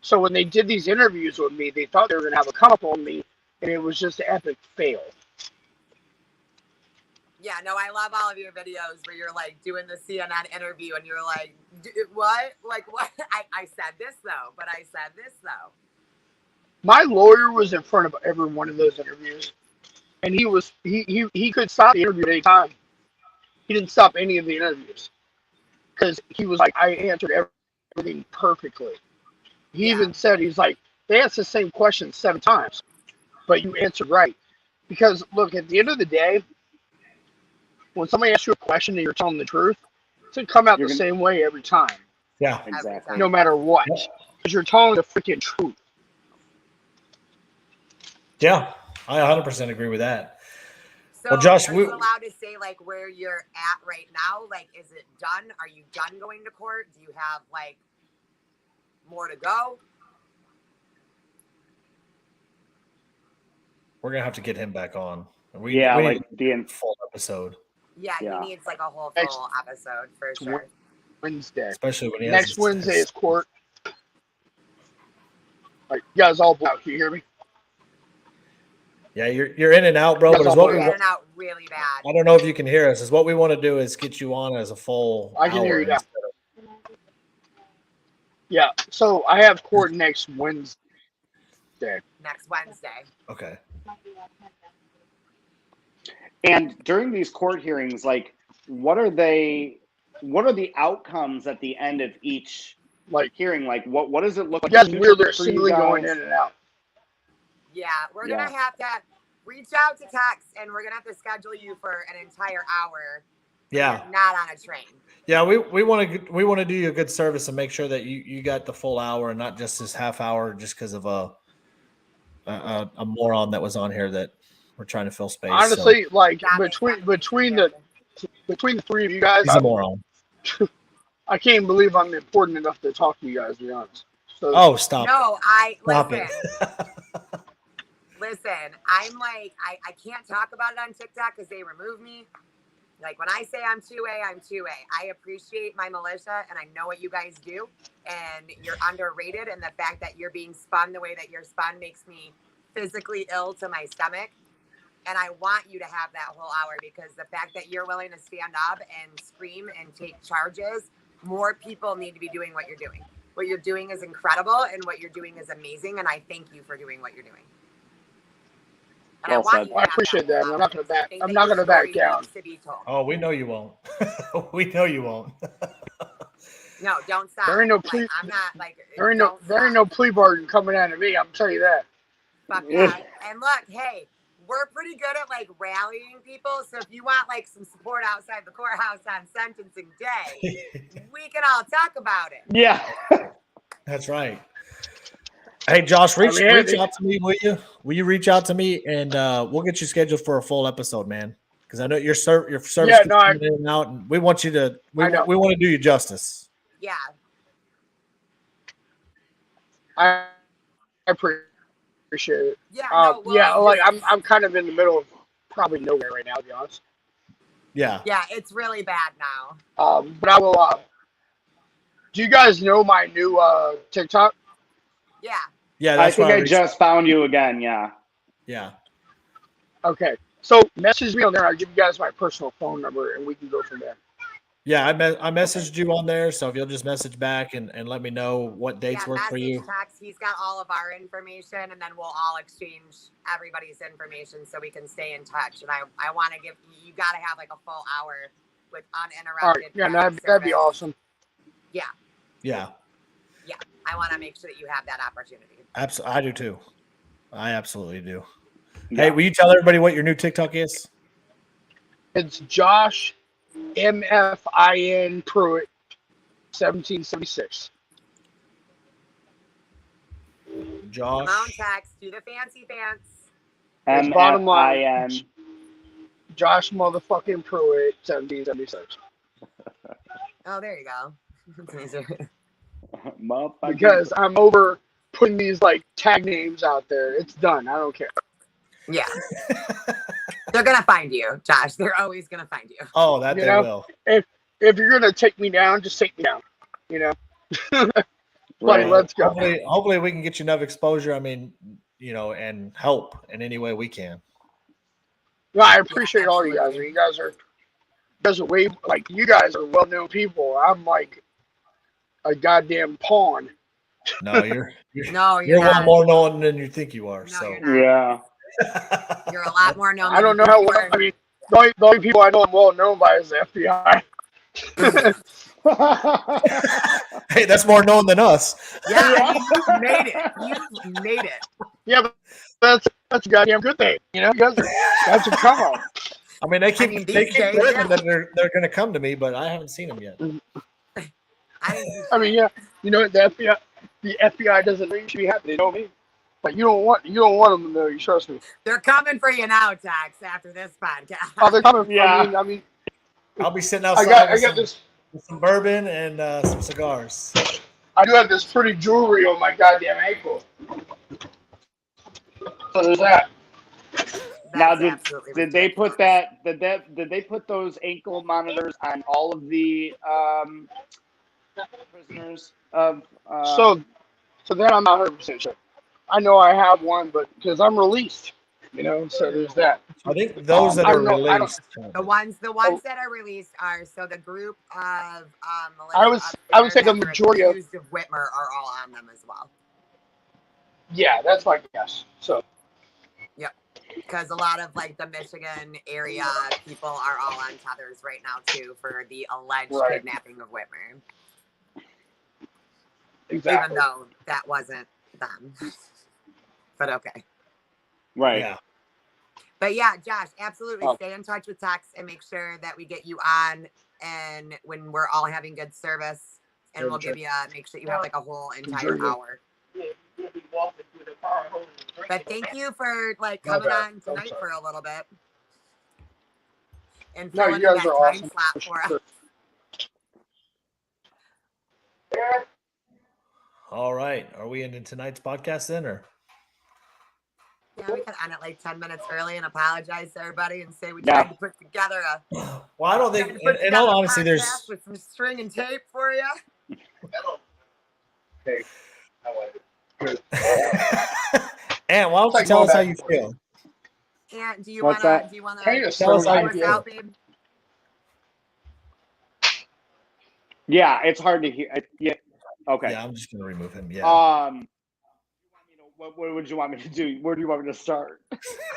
So when they did these interviews with me, they thought they were gonna have a come up on me, and it was just an epic fail. Yeah, no, I love all of your videos where you're like doing the CNN interview and you're like, what? Like, what? I said this though, but I said this though. My lawyer was in front of every one of those interviews, and he could stop the interview at any time. He didn't stop any of the interviews because he was like, I answered everything perfectly. He even said, he's like, they asked the same question 7 times, but you answered right. Because look, at the end of the day, when somebody asks you a question and you're telling the truth, it's gonna come out the same way every time, Yeah, Exactly. no matter what, because you're telling the freaking truth. yeah, I 100% agree with that. So Well, Josh, are you allowed to say like where you're at right now? Like, is it done? Are you done going to court? Do you have like more to go? We're gonna have to get him back on. We Yeah, need like the full episode, Yeah, Yeah. he needs like a whole Next- full episode for sure. Wednesday. especially when he has Next his- Wednesday is court. Like, you guys all out. Can you hear me? Yeah, you're in and out, bro. That's But it's all what we You're in want. and out really bad. I don't know if you can hear us. Is what we want to do is get you on as a full. I can hear hour you now. instead of- Yeah. So I have court next Wednesday. Next Wednesday. Okay. And during these court hearings, like, what are the outcomes at the end of each Like, hearing? Like, what does it look like? you guys for weirder you singly going guys? in and out. Yeah, we're gonna have to reach out to Tex and we're gonna have to schedule you for an entire hour. Yeah. You're not on a train. Yeah, we want to do you a good service and make sure that you got the full hour and not just this half hour just because of a moron that was on here that we're trying to fill space. Honestly, like That makes sense. between the three of you guys, he's a moron. I can't believe I'm important enough to talk to you guys. To be honest. So, Oh, stop! No, Stop listen. it. Listen, I'm like, I can't talk about it on TikTok because they remove me. Like when I say I'm 2A, I'm 2A. I appreciate my militia and I know what you guys do. And you're underrated. And the fact that you're being spun the way that you're spun makes me physically ill to my stomach. And I want you to have that whole hour because the fact that you're willing to stand up and scream and take charges, more people need to be doing what you're doing. What you're doing is incredible and what you're doing is amazing. And I thank you for doing what you're doing. And Well I want said. you to I have appreciate that. whole I'm not hour. gonna back. I think I'm that not your gonna back story down. needs to be told. Oh, we know you won't. We know you won't. No, don't stop. There ain't no Like, plea. I'm not like There ain't no plea bargain coming out of me. I'm telling you that. Fuck yeah. And look, hey, we're pretty good at like rallying people. So if you want like some support outside the courthouse on sentencing day, we can all talk about it. Yeah. That's right. Hey, Josh, reach I mean, out to me, will you? Will you reach out to me and we'll get you scheduled for a full episode, man? Because I know your service Yeah, keeps no, coming in and out, and we want you to. We I know. want to do you justice. Yeah. I appreciate it. Yeah. No, well, Yeah, like I'm kind of in the middle of probably nowhere right now, to be honest. Yeah. Yeah, it's really bad now. But I will. Do you guys know my new TikTok? Yeah. Yeah. I That's think why I just found you again. Yeah. Yeah. Okay, so message me on there. I'll give you guys my personal phone number, and we can go from there. Yeah. I messaged you on there, so if you'll just message back and let me know what dates Yeah, work for message you. Text. He's got all of our information, and then we'll all exchange everybody's information so we can stay in touch. And I want to give you got to have like a full hour with All uninterrupted. right, yeah, press that'd be service. awesome. Yeah. I want to make sure that you have that opportunity. Absolutely. I do too. I absolutely do. Yeah. Hey, will you tell everybody what your new TikTok is? It's Josh MFIN Pruitt 1776. Josh. Come on, Tex. Do the fancy pants. It's bottom line. MFIN. Josh motherfucking Pruitt 1776. Oh, there you go. That's easier. Motherfucker. Because I'm over putting these like tag names out there. It's done. I don't care. Yeah. They're going to find you, Josh. They're always going to find you. Oh, that You they know? will. If you're gonna take me down, just take me down. You know. Buddy, Right. let's go. Hopefully we can get you enough exposure. I mean, you know, and help in any way we can. No, I appreciate all you guys. You guys are way like you guys are well-known people. I'm like a goddamn pawn. No, you're No, you're you're one not. more known than you think you are. No, So you're not. Yeah. You're a lot more known. I don't know how well. I mean, the only people I know I'm well known by is the FBI. hey, that's more known than us. Yeah, you made it. You made it. Yeah, but that's a goddamn good thing. You know, you guys that's a come on. I mean, they keep mean, they these keep days, threatening yeah. that they're going to come to me, but I haven't seen them yet. I mean, yeah, you know the FBI doesn't know you should be happy. They know me, but you don't want them to know. You trust me. They're coming for you now, Tex, after this podcast. Oh, they're coming. Yeah. I mean, I'll be sitting I outside got with this. some bourbon and some cigars. I do have this pretty jewelry on my goddamn ankle. So there's that. Now, That's did absolutely they put ridiculous. that? Did they put those ankle monitors on all of the prisoners of? So that I'm not 100% sure. I know I have one, but because I'm released, you know. So there's that. I think those that I are don't know, I don't- released. The ones that are released are so the group of militia I would say the officers that are majority of- accused of Whitmer are all on them as well. Yeah, that's my guess. So Because a lot of like the Michigan area people are all on tethers right now too for the alleged Right. kidnapping of Whitmer, exactly. even though that wasn't them. But okay. Right. Yeah. But yeah, Josh, absolutely Oh. stay in touch with Tex and make sure that we get you on and when we're all having good service and we'll give you make sure you have like a whole entire hour. But thank you for like Not coming bad. on I'm tonight sorry. for a little bit. And No, filling you in guys that are time awesome. slot for us. All right. Are we into tonight's podcast then, or? Yeah, we could end it like 10 minutes early and apologize to everybody and say we Yeah. tried to put together Well, I don't think. In all honesty, podcast there's. with some string and tape for you. Hey, I like it. and why don't you Like tell going us how back you and forth. feel? And do you What's wanna that? do you wanna Can you just Tell us throw how it you us feel. out, babe? Yeah, it's hard to hear. Yeah. Okay. Yeah, I'm just gonna remove him. Yeah. What would you want me to do? Where do you want me to start?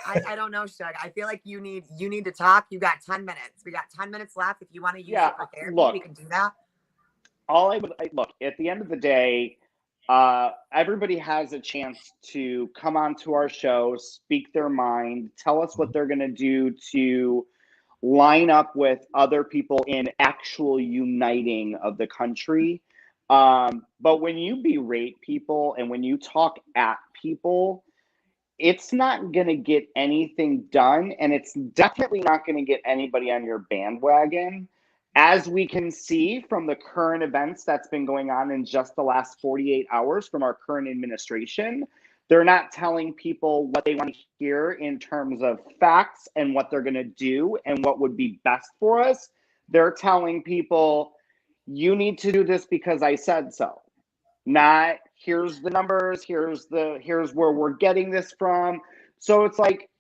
I don't know, Shug. I feel like you need to talk. You got 10 minutes. We got 10 minutes left. If you want to use Yeah, it for therapy, look. we can do that. Look, at the end of the day, everybody has a chance to come onto our show, speak their mind, tell us what they're going to do to line up with other people in actual uniting of the country. But when you berate people and when you talk at people, it's not going to get anything done, and it's definitely not going to get anybody on your bandwagon. As we can see from the current events that's been going on in just the last 48 hours from our current administration, they're not telling people what they want to hear in terms of facts and what they're going to do and what would be best for us. They're telling people, you need to do this because I said so. Not, here's the numbers, here's where we're getting this from. So it's like,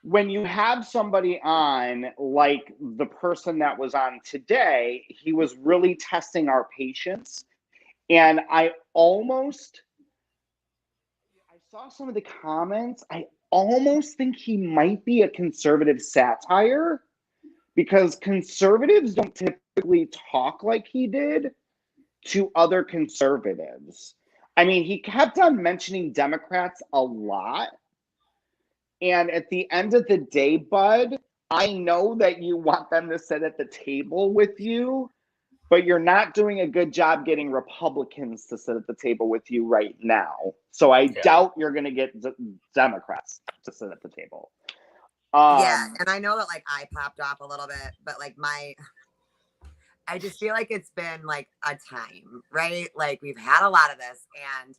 when you have somebody on like the person that was on today, he was really testing our patience. And I saw some of the comments. I almost think he might be a conservative satire, because conservatives don't typically talk like he did to other conservatives. I mean, he kept on mentioning Democrats a lot, And at the end of the day, bud, I know that you want them to sit at the table with you, but you're not doing a good job getting Republicans to sit at the table with you right now. So I doubt you're going to get Democrats to sit at the table. Yeah, and I know that like I popped off a little bit, but like I just feel like it's been like a time, right? Like we've had a lot of this, and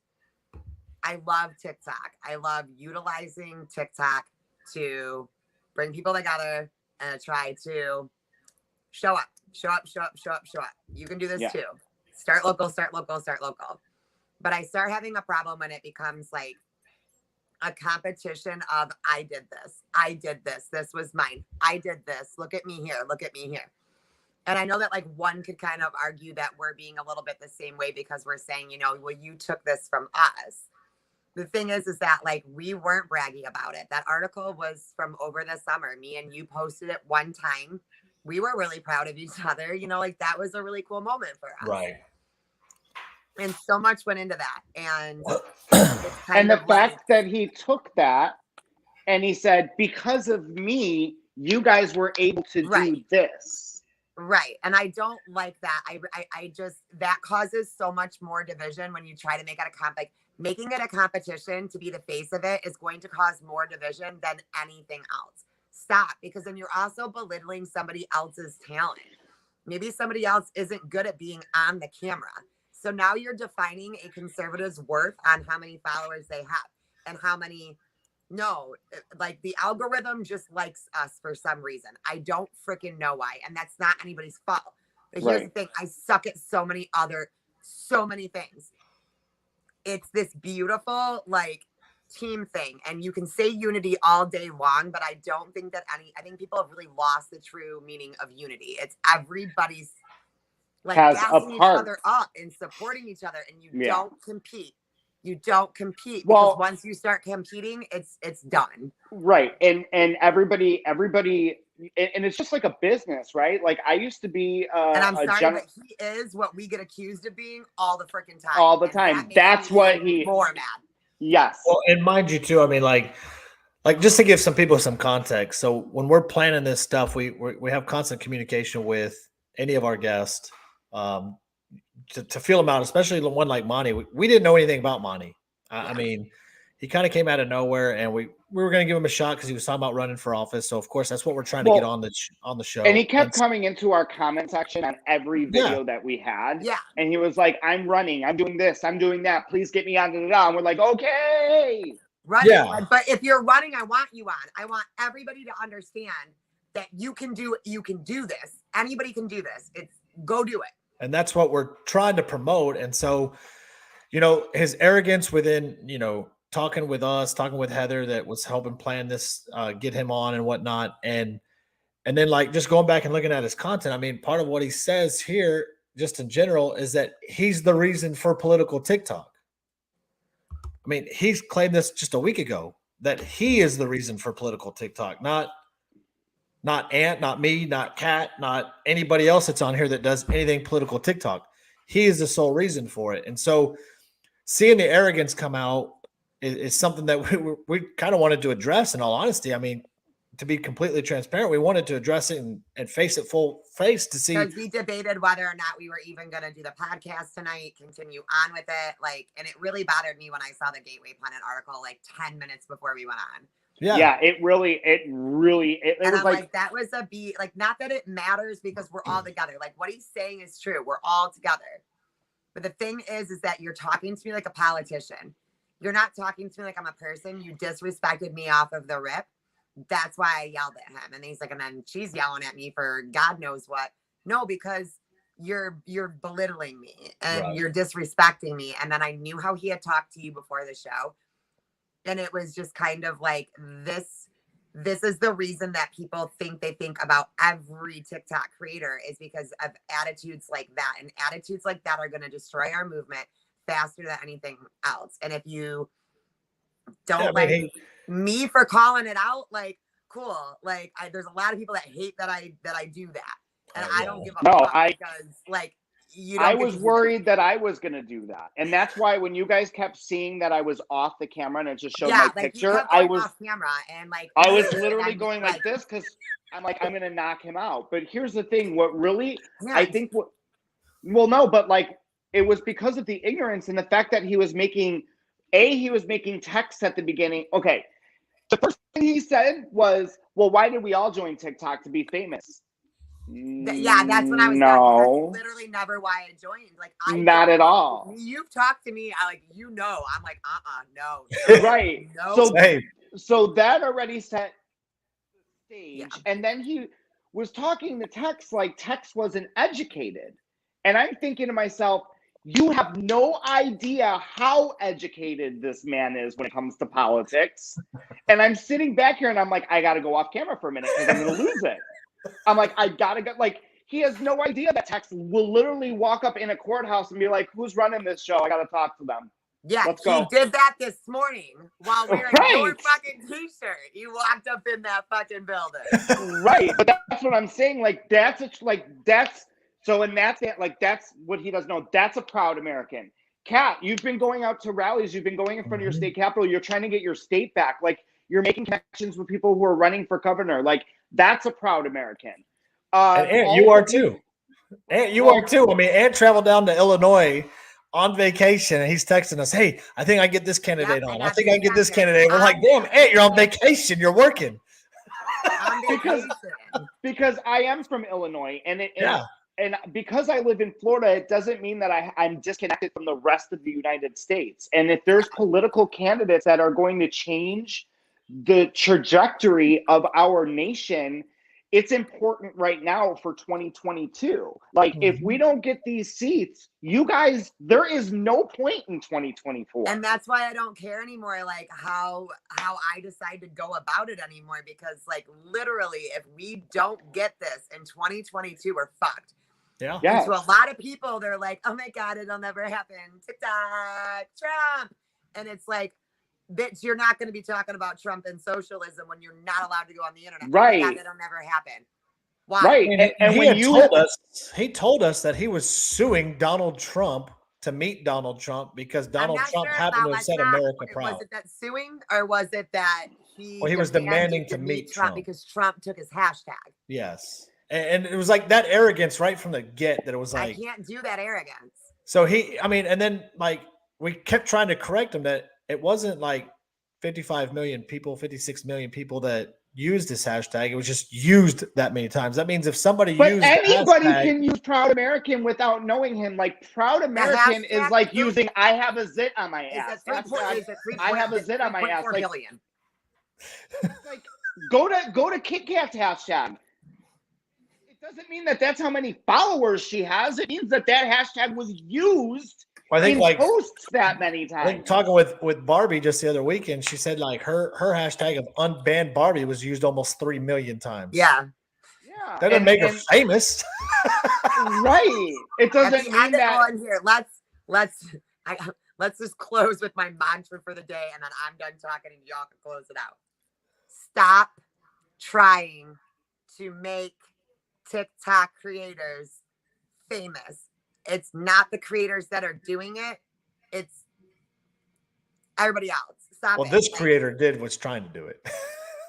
I love TikTok. I love utilizing TikTok to bring people together and try to show up. You can do this too. Start local. But I start having a problem when it becomes like a competition of I did this. This was mine. I did this. Look at me here. And I know that like one could kind of argue that we're being a little bit the same way because we're saying, you know, well, you took this from us. The thing is that like we weren't bragging about it. That article was from over the summer. Me and you posted it one time. We were really proud of each other. You know, like that was a really cool moment for us. Right. And so much went into that. And and the fact that he took that and he said, because of me, you guys were able to do this. Right. And I don't like that. I just, that causes so much more division when you try to make it like making it a competition to be the face of it is going to cause more division than anything else. Stop, because then you're also belittling somebody else's talent. Maybe somebody else isn't good at being on the camera. So now you're defining a conservative's worth on how many followers they have and how many. No, like the algorithm just likes us for some reason. I don't freaking know why. And that's not anybody's fault. But here's the thing. I suck at so many things. It's this beautiful like team thing. And you can say unity all day long, but I don't think that I think people have really lost the true meaning of unity. It's everybody's like gassing each other up and supporting each other, and you don't compete. You don't compete because once you start competing, it's done. Right. And everybody, and it's just like a business, right? Like I used to be and I'm sorry, but he is what we get accused of being all the freaking time. All the time. That's what he more mad. Yes. Well, and mind you too, I mean, like just to give some people some context. So when we're planning this stuff, we have constant communication with any of our guests. To feel him out, especially the one like Monty. We didn't know anything about Monty. I mean, he kind of came out of nowhere, and we were going to give him a shot because he was talking about running for office. So of course, that's what we're trying to get on the show. And he kept coming into our comment section on every video that we had. Yeah. And he was like, "I'm running. I'm doing this. I'm doing that. Please get me on." And we're like, "Okay." Running. Yeah. But if you're running, I want you on. I want everybody to understand that you can do this. Anybody can do this. Go do it. And that's what we're trying to promote. And so, you know, his arrogance within, you know, talking with us, talking with Heather that was helping plan this, get him on and whatnot. And then like just going back and looking at his content, I mean, part of what he says here, just in general, is that he's the reason for political TikTok. I mean, he's claimed this just a week ago that he is the reason for political TikTok, not Ant, not me, not Kat, not anybody else that's on here that does anything political TikTok. He is the sole reason for it. And so seeing the arrogance come out is something that we kind of wanted to address, in all honesty. I mean, to be completely transparent, we wanted to address it and face it full face to see. Because we debated whether or not we were even going to do the podcast tonight, continue on with it. Like, and it really bothered me when I saw the Gateway Pundit article like 10 minutes before we went on. Yeah, it really and was I'm like that was a beat. Like, not that it matters because we're all together. Like, what he's saying is true. We're all together. But the thing is that you're talking to me like a politician. You're not talking to me like I'm a person. You disrespected me off of the rip. That's why I yelled at him. And he's like, and then she's yelling at me for God knows what. No, because you're belittling me and you're disrespecting me. And then I knew how he had talked to you before the show. And it was just kind of like this is the reason that people think about every TikTok creator is because of attitudes like that. And attitudes like that are going to destroy our movement faster than anything else. And if you don't me for calling it out, like, cool. Like, there's a lot of people that hate that I do that. And I don't give a fuck because, like, you don't I get was to do worried that I was going to do that. And that's why when you guys kept seeing that I was off the camera and it just showed yeah, my like you picture, kept I going was off camera and like I was and literally then, going like this because I'm like, I'm going to knock him out. But here's the thing. What really, I Parents. think what, well, no, but like it was because of the ignorance and the fact that he was making texts at the beginning. Okay. The first thing he said was, well, why did we all join TikTok to be famous? Yeah, that's when I was No, that's literally never why I joined. Like I not don't- at all. You've talked to me, I like I'm like no. Right. No. So that already set the stage. Yeah. And then he was talking to Tex like Tex wasn't educated. And I'm thinking to myself, you have no idea how educated this man is when it comes to politics. And I'm sitting back here and I'm like, I got to go off camera for a minute because I'm going to lose it. I'm like, I got to go. Like, he has no idea that Tex will literally walk up in a courthouse and be like, who's running this show? I got to talk to them. Yeah, Let's he go. did that this morning while wearing your Right. fucking t-shirt. You walked up in that fucking building. Right. But that's what I'm saying. Like, that's so, and that's it. Like, that's what he doesn't know. That's a proud American. Kat, you've been going out to rallies. You've been going in front of your state capitol. You're trying to get your state back. Like, you're making connections with people who are running for governor. Like, that's a proud American. And Ant, you are too. Ant, you are too. I mean, Ant traveled down to Illinois on vacation, and he's texting us, "Hey, I think I get this candidate on. I think I get this candidate." We're like, "Damn, Ant, you're on vacation. You're working." Because I am from Illinois, and Yeah. And because I live in Florida, it doesn't mean that I'm disconnected from the rest of the United States. And if there's political candidates that are going to change the trajectory of our nation, it's important right now for 2022. Like, if we don't get these seats, you guys, there is no point in 2024. And that's why I don't care anymore, like how I decide to go about it anymore. Because like literally, if we don't get this in 2022, we're fucked. Yeah. Yes. And to a lot of people, they're like, oh my God, it'll never happen. TikTok, Trump. And it's like, bitch, you're not going to be talking about Trump and socialism when you're not allowed to go on the internet. Right. Oh my God, it'll never happen. Why? Right. And he when he told us that he was suing Donald Trump to meet Donald Trump because Donald Trump happened to have said America proud. Was it that suing, or was it that he was demanding to meet Trump because Trump took his hashtag? Yes. And it was like that arrogance right from the get that it was like, I can't do that arrogance. So and then like we kept trying to correct him that it wasn't like 55 million people, 56 million people that used this hashtag. It was just used that many times. That means if somebody used anybody can use Proud American without knowing him. Like, Proud American is like using I have a zit on my ass. I have a zit on my ass. Like, like go to Kit Kat's hashtag. Doesn't mean that that's how many followers she has. It means that hashtag was used in posts that many times. I think talking with Barbie just the other weekend, she said like her hashtag of unbanned Barbie was used almost 3 million times. Yeah. Yeah. That doesn't make her famous. Right. It doesn't mean that. Here, let's just close with my mantra for the day, and then I'm done talking and y'all can close it out. Stop trying to make TikTok creators famous. It's not the creators that are doing it. It's everybody else. Stop it. This creator was trying to do it.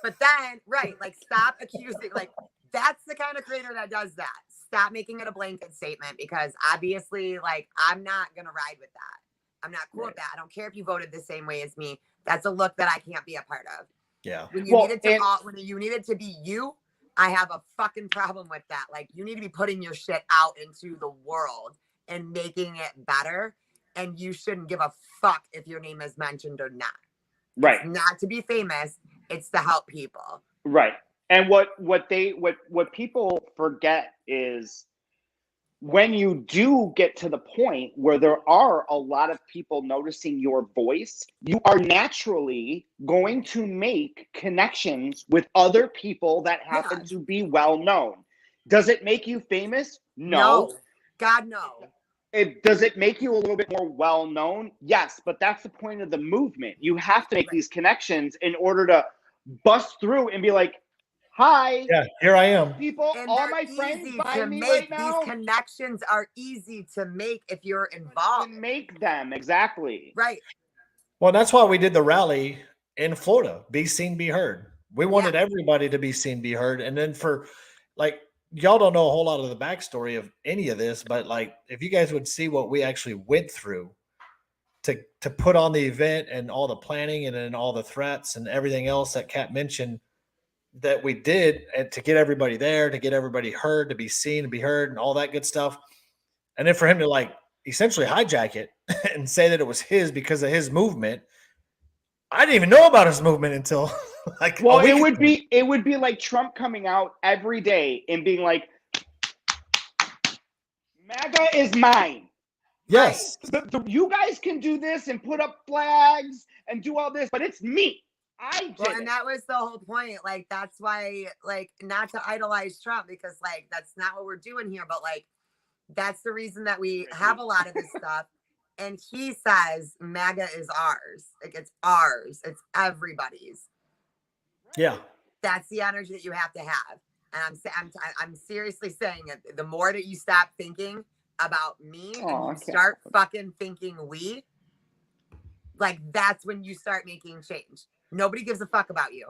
But then, right, like stop accusing, like that's the kind of creator that does that. Stop making it a blanket statement, because obviously, like, I'm not going to ride with that. I'm not cool with that. I don't care if you voted the same way as me. That's a look that I can't be a part of. Yeah. When you needed to be you, I have a fucking problem with that. Like, you need to be putting your shit out into the world and making it better. And you shouldn't give a fuck if your name is mentioned or not. Right. It's not to be famous. It's to help people. Right. And what people forget is when you do get to the point where there are a lot of people noticing your voice, you are naturally going to make connections with other people that happen to be well known. Does it make you famous? No. God, no. Does it make you a little bit more well known? Yes, but that's the point of the movement. You have to make these connections in order to bust through and be like, Hi, Yeah, here I am. people, And all they're my friends easy by to me make. right now. These connections are easy to make if you're You involved. can make them, exactly. Right. Well, that's why we did the rally in Florida. Be seen, be heard. We wanted everybody to be seen, be heard. And then for like y'all don't know a whole lot of the backstory of any of this, but like if you guys would see what we actually went through to put on the event and all the planning and then all the threats and everything else that Kat mentioned that we did and to get everybody there, to get everybody heard, to be seen, to be heard, and all that good stuff. And then for him to like essentially hijack it and say that it was his because of his movement. I didn't even know about his movement until like Well, a week it would be like Trump coming out every day and being like, MAGA is mine. Yes. You guys can do this and put up flags and do all this, but it's me. I did Well, it. and that was the whole point. Like, that's why, like, not to idolize Trump because, like, that's not what we're doing here. But, like, that's the reason that we have a lot of this stuff. And he says MAGA is ours. Like, it's ours. It's everybody's. Yeah. That's the energy that you have to have. And I'm seriously saying it. The more that you stop thinking about me and you start fucking thinking we, like, that's when you start making change. Nobody gives a fuck about you.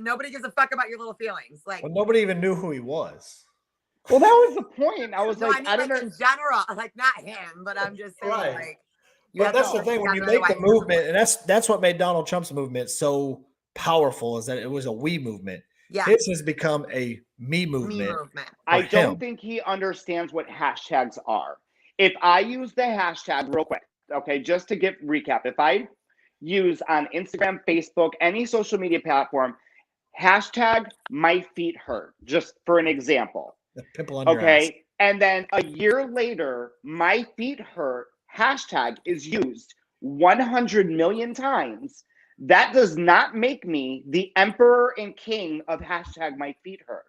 Nobody gives a fuck about your little feelings. Like, Well, nobody even knew who he was. Well, that was the point. I was no, like, I mean, I don't like know. in general, like not him, but I'm just saying, Right. like, But that's the thing when you make the movement, and that's what made Donald Trump's movement so powerful is that it was a we movement. Yeah. His has become a me Me movement. movement. I for don't him. think he understands what hashtags are. If I use the hashtag real quick, okay, just to give recap, if I use on Instagram, Facebook, any social media platform, hashtag my feet hurt, just for an example. The pimple on your ass. Okay. And then a year later, my feet hurt hashtag is used 100 million times. That does not make me the emperor and king of hashtag my feet hurt.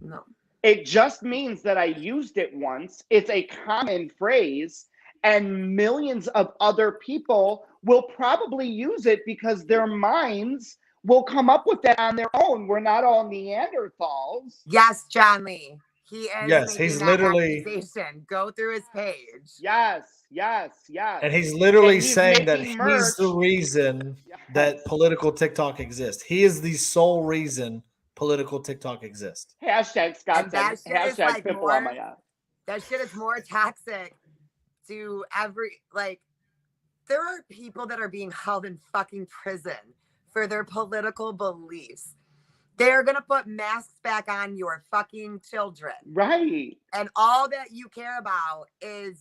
No. It just means that I used it once. It's a common phrase, and millions of other people will probably use it because their minds will come up with that on their own. We're not all Neanderthals. Yes, John Lee. He is. Yes, he's that literally- accusation. Go through his page. Yes. And he's literally And he's saying that making he's merch. the reason that political TikTok exists. He is the sole reason political TikTok exists. Hashtag Scott And said, that shit is, hashtag like, pimple on more- my ass. That shit is more toxic to every, like, there are people that are being held in fucking prison for their political beliefs. They're going to put masks back on your fucking children. Right. And all that you care about is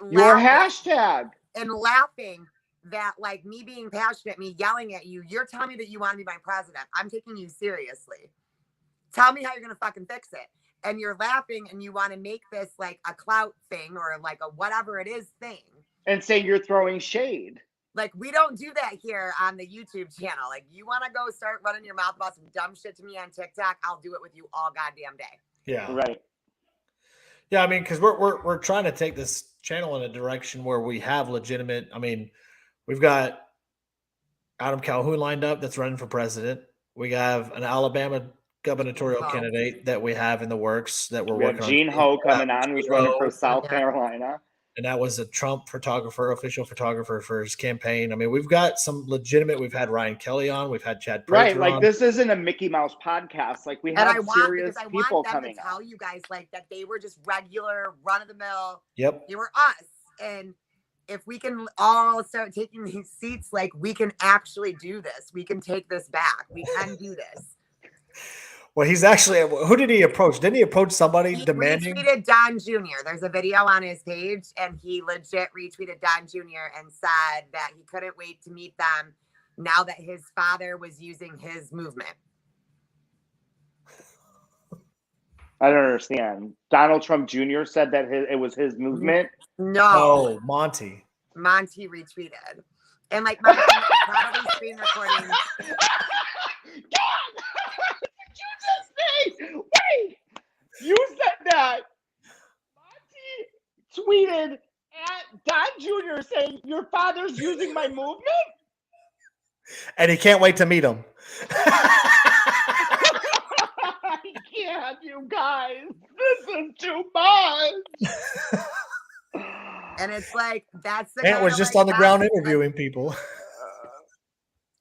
Your laughing hashtag. and laughing that, like, me being passionate, me yelling at you, you're telling me that you want to be my president. I'm taking you seriously. Tell me how you're going to fucking fix it. And you're laughing and you want to make this like a clout thing or like a whatever it is thing. And say you're throwing shade. Like, we don't do that here on the YouTube channel. Like, you want to go start running your mouth about some dumb shit to me on TikTok, I'll do it with you all goddamn day. Yeah. Right. Yeah, I mean, because we're trying to take this channel in a direction where we have legitimate. I mean, we've got Adam Calhoun lined up that's running for president. We have an Alabama gubernatorial candidate that we have in the works that we're We have working Gene on. Ho coming on, who's running for South Yeah. Carolina. And that was a Trump photographer, official photographer for his campaign. I mean, we've got some legitimate. We've had Ryan Kelly on. We've had Chad Right, Prather like on. this isn't a Mickey Mouse podcast. Like we And have I want, serious because I people want them coming to tell on. you guys like that they were just regular run of the mill. Yep. They were us. And if we can all start taking these seats, like, we can actually do this. We can take this back. We can do this. Well, he's actually. Who did he approach? Didn't he approach somebody He demanding? retweeted Don Jr. There's a video on his page, and he legit retweeted Don Jr. and said that he couldn't wait to meet them now that his father was using his movement. I don't understand. Donald Trump Jr. said that it was his movement. No, Oh, Monty. Monty retweeted. And like Monty probably screen recording. God! What did you just say? Wait! You said that. Monty tweeted at Don Jr. saying, your father's using my movement? And he can't wait to meet him. God, you guys, this is too much. And it's like that's the Ant kind was of, just like, on the ground like, interviewing people.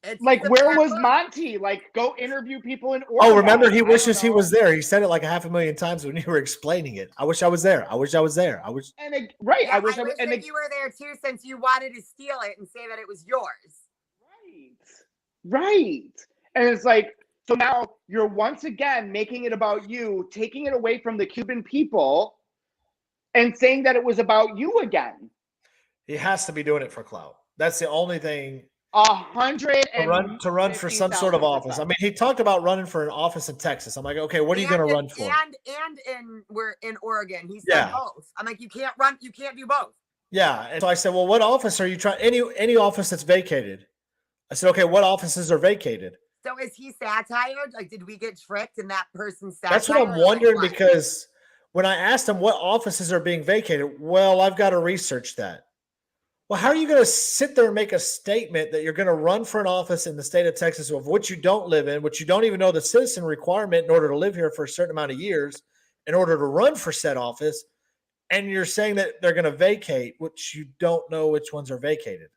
it's Like, the where was platform. Monty? Like, go interview people in Oregon. Oh, remember, he I don't wishes he know. was there. He said it like 500,000 times when you were explaining it. I wish I was there. I wish I was there. I wish. And right, Yeah, I wish that and you were there too, since you wanted to steal it and say that it was yours. right. And it's like, so now you're once again making it about you, taking it away from the Cuban people, and saying that it was about you again. He has to be doing it for clout. That's the only thing. 100 To run for some sort of office. I mean, he talked about running for an office in Texas. I'm like, okay, what are you going to run for? And we're in Oregon. He said Yeah. both. I'm like, you can't run. You can't do both. Yeah. And so I said, well, what office are you trying? Any office that's vacated. I said, okay, what offices are vacated? So is he satired? Like, did we get tricked and that person satired? That's what I'm wondering, because when I asked him what offices are being vacated, well, I've got to research that. Well, how are you going to sit there and make a statement that you're going to run for an office in the state of Texas of which you don't live in, which you don't even know the citizen requirement in order to live here for a certain amount of years in order to run for said office, and you're saying that they're going to vacate, which you don't know which ones are vacated?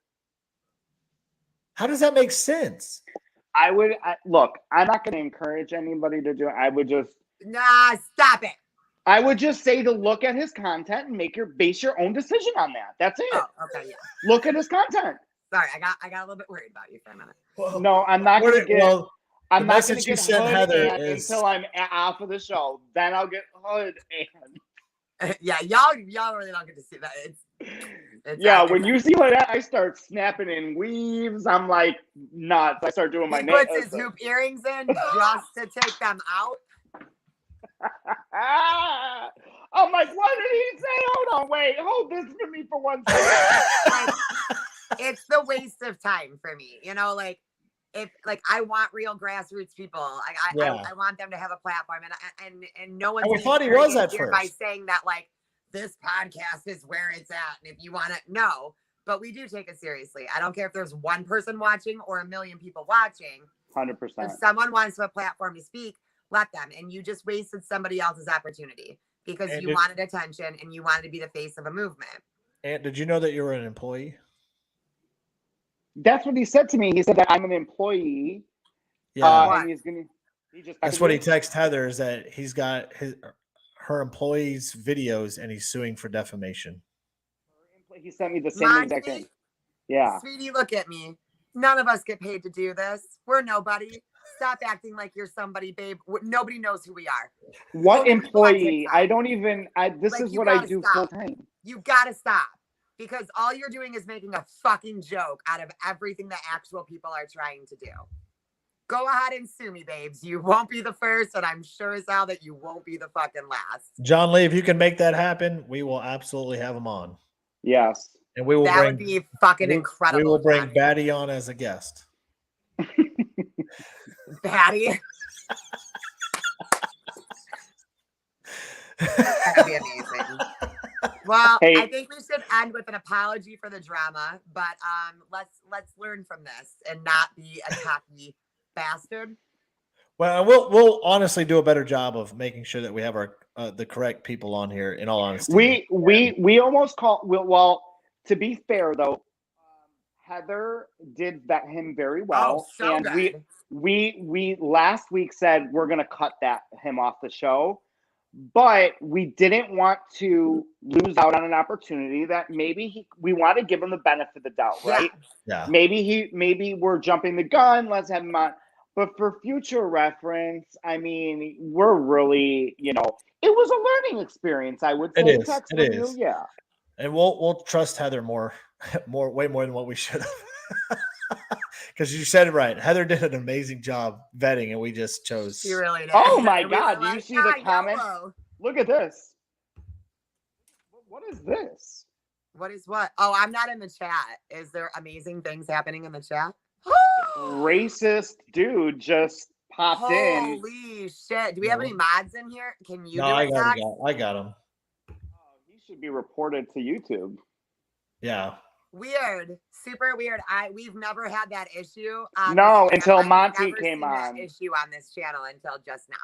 How does that make sense? Look, I'm not going to encourage anybody to do it. Stop it. I would just say to look at his content and base your own decision on that. That's it. Oh, okay, yeah. Look at his content. Sorry, I got a little bit worried about you for a minute. Well, No, I'm not going to get. well, I'm the not going message to you get sent hood Heather Ann is until I'm off of the show. Then I'll get hood Ann. Yeah, y'all really don't get to see that. It's Yeah, when you see hood Ann, I start snapping in weaves. I'm like nuts. I start doing my he nails. puts his hoop earrings in just to take them out. I'm like, what did he say? Hold on, wait, hold this for me for 1 second. It's the waste of time for me. You know, like, if like I want real grassroots people. I want them to have a platform, and no one. And we thought he was at by first. saying that, like, this podcast is where it's at, and if you want to know, but we do take it seriously. I don't care if there's one person watching or a million people watching. 100%. If someone wants a platform to speak, let them. And you just wasted somebody else's opportunity because you wanted attention and you wanted to be the face of a movement. And did you know that you were an employee? That's what he said to me. He said that I'm an employee. Yeah. And That's what he texted Heather, is that he's got her employees' videos and he's suing for defamation. He sent me the same exact thing. Yeah. Sweetie, look at me. None of us get paid to do this. We're nobody. Stop acting like you're somebody, babe. Nobody knows who we are. What employee? I don't even. This Like, is what I do full time. You gotta stop, because all you're doing is making a fucking joke out of everything that actual people are trying to do. Go ahead and sue me, babes. You won't be the first, and I'm sure as hell that you won't be the fucking last. John Lee, if you can make that happen, we will absolutely have him on. Yes. And we will That would be fucking incredible. We will bring Johnny. Batty on as a guest. Batty. That'd be amazing. Well, Hey. I think we should end with an apology for the drama, but let's learn from this and not be a cocky bastard. Well, we'll honestly do a better job of making sure that we have our the correct people on here. In all honesty, We almost call. Well, to be fair though, Heather did vet him very well, so and good. we last week said we're gonna cut him off the show, but we didn't want to lose out on an opportunity that maybe we want to give him the benefit of the doubt, right? Yeah. Maybe we're jumping the gun. Let's have him on. But for future reference, I mean, we're really, it was a learning experience. I would say. It is. Yeah. And we'll trust Heather way more than what we should have. Because you said it right. Heather did an amazing job vetting, and we just chose. She really did. Oh my And we God! were Do you see the comment? YOLO. Look at this. What is this? What is what? Oh, I'm not in the chat. Is there amazing things happening in the chat? Racist dude just popped in. Holy shit! Do we have any mods in here? Can you? No, do I it, got Zach? him. I got him. He should be reported to YouTube. Yeah. Weird, super weird. We've never had that issue. No, I've until never Monty seen came that on. issue on this channel until just now.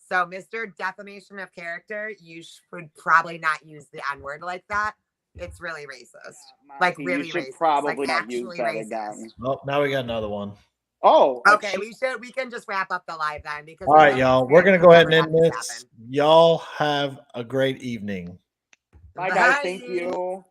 So, Mr. Defamation of Character, you should probably not use the N word like that. It's really racist. Like, Monty, really you should racist. probably Like, not use actually that racist. again. Oh, now we got another one. Oh, Okay, we can just wrap up the live then because All right, y'all. We're gonna go ahead and end never let this. happen. Y'all have a great evening. bye guys. Bye. Thank you.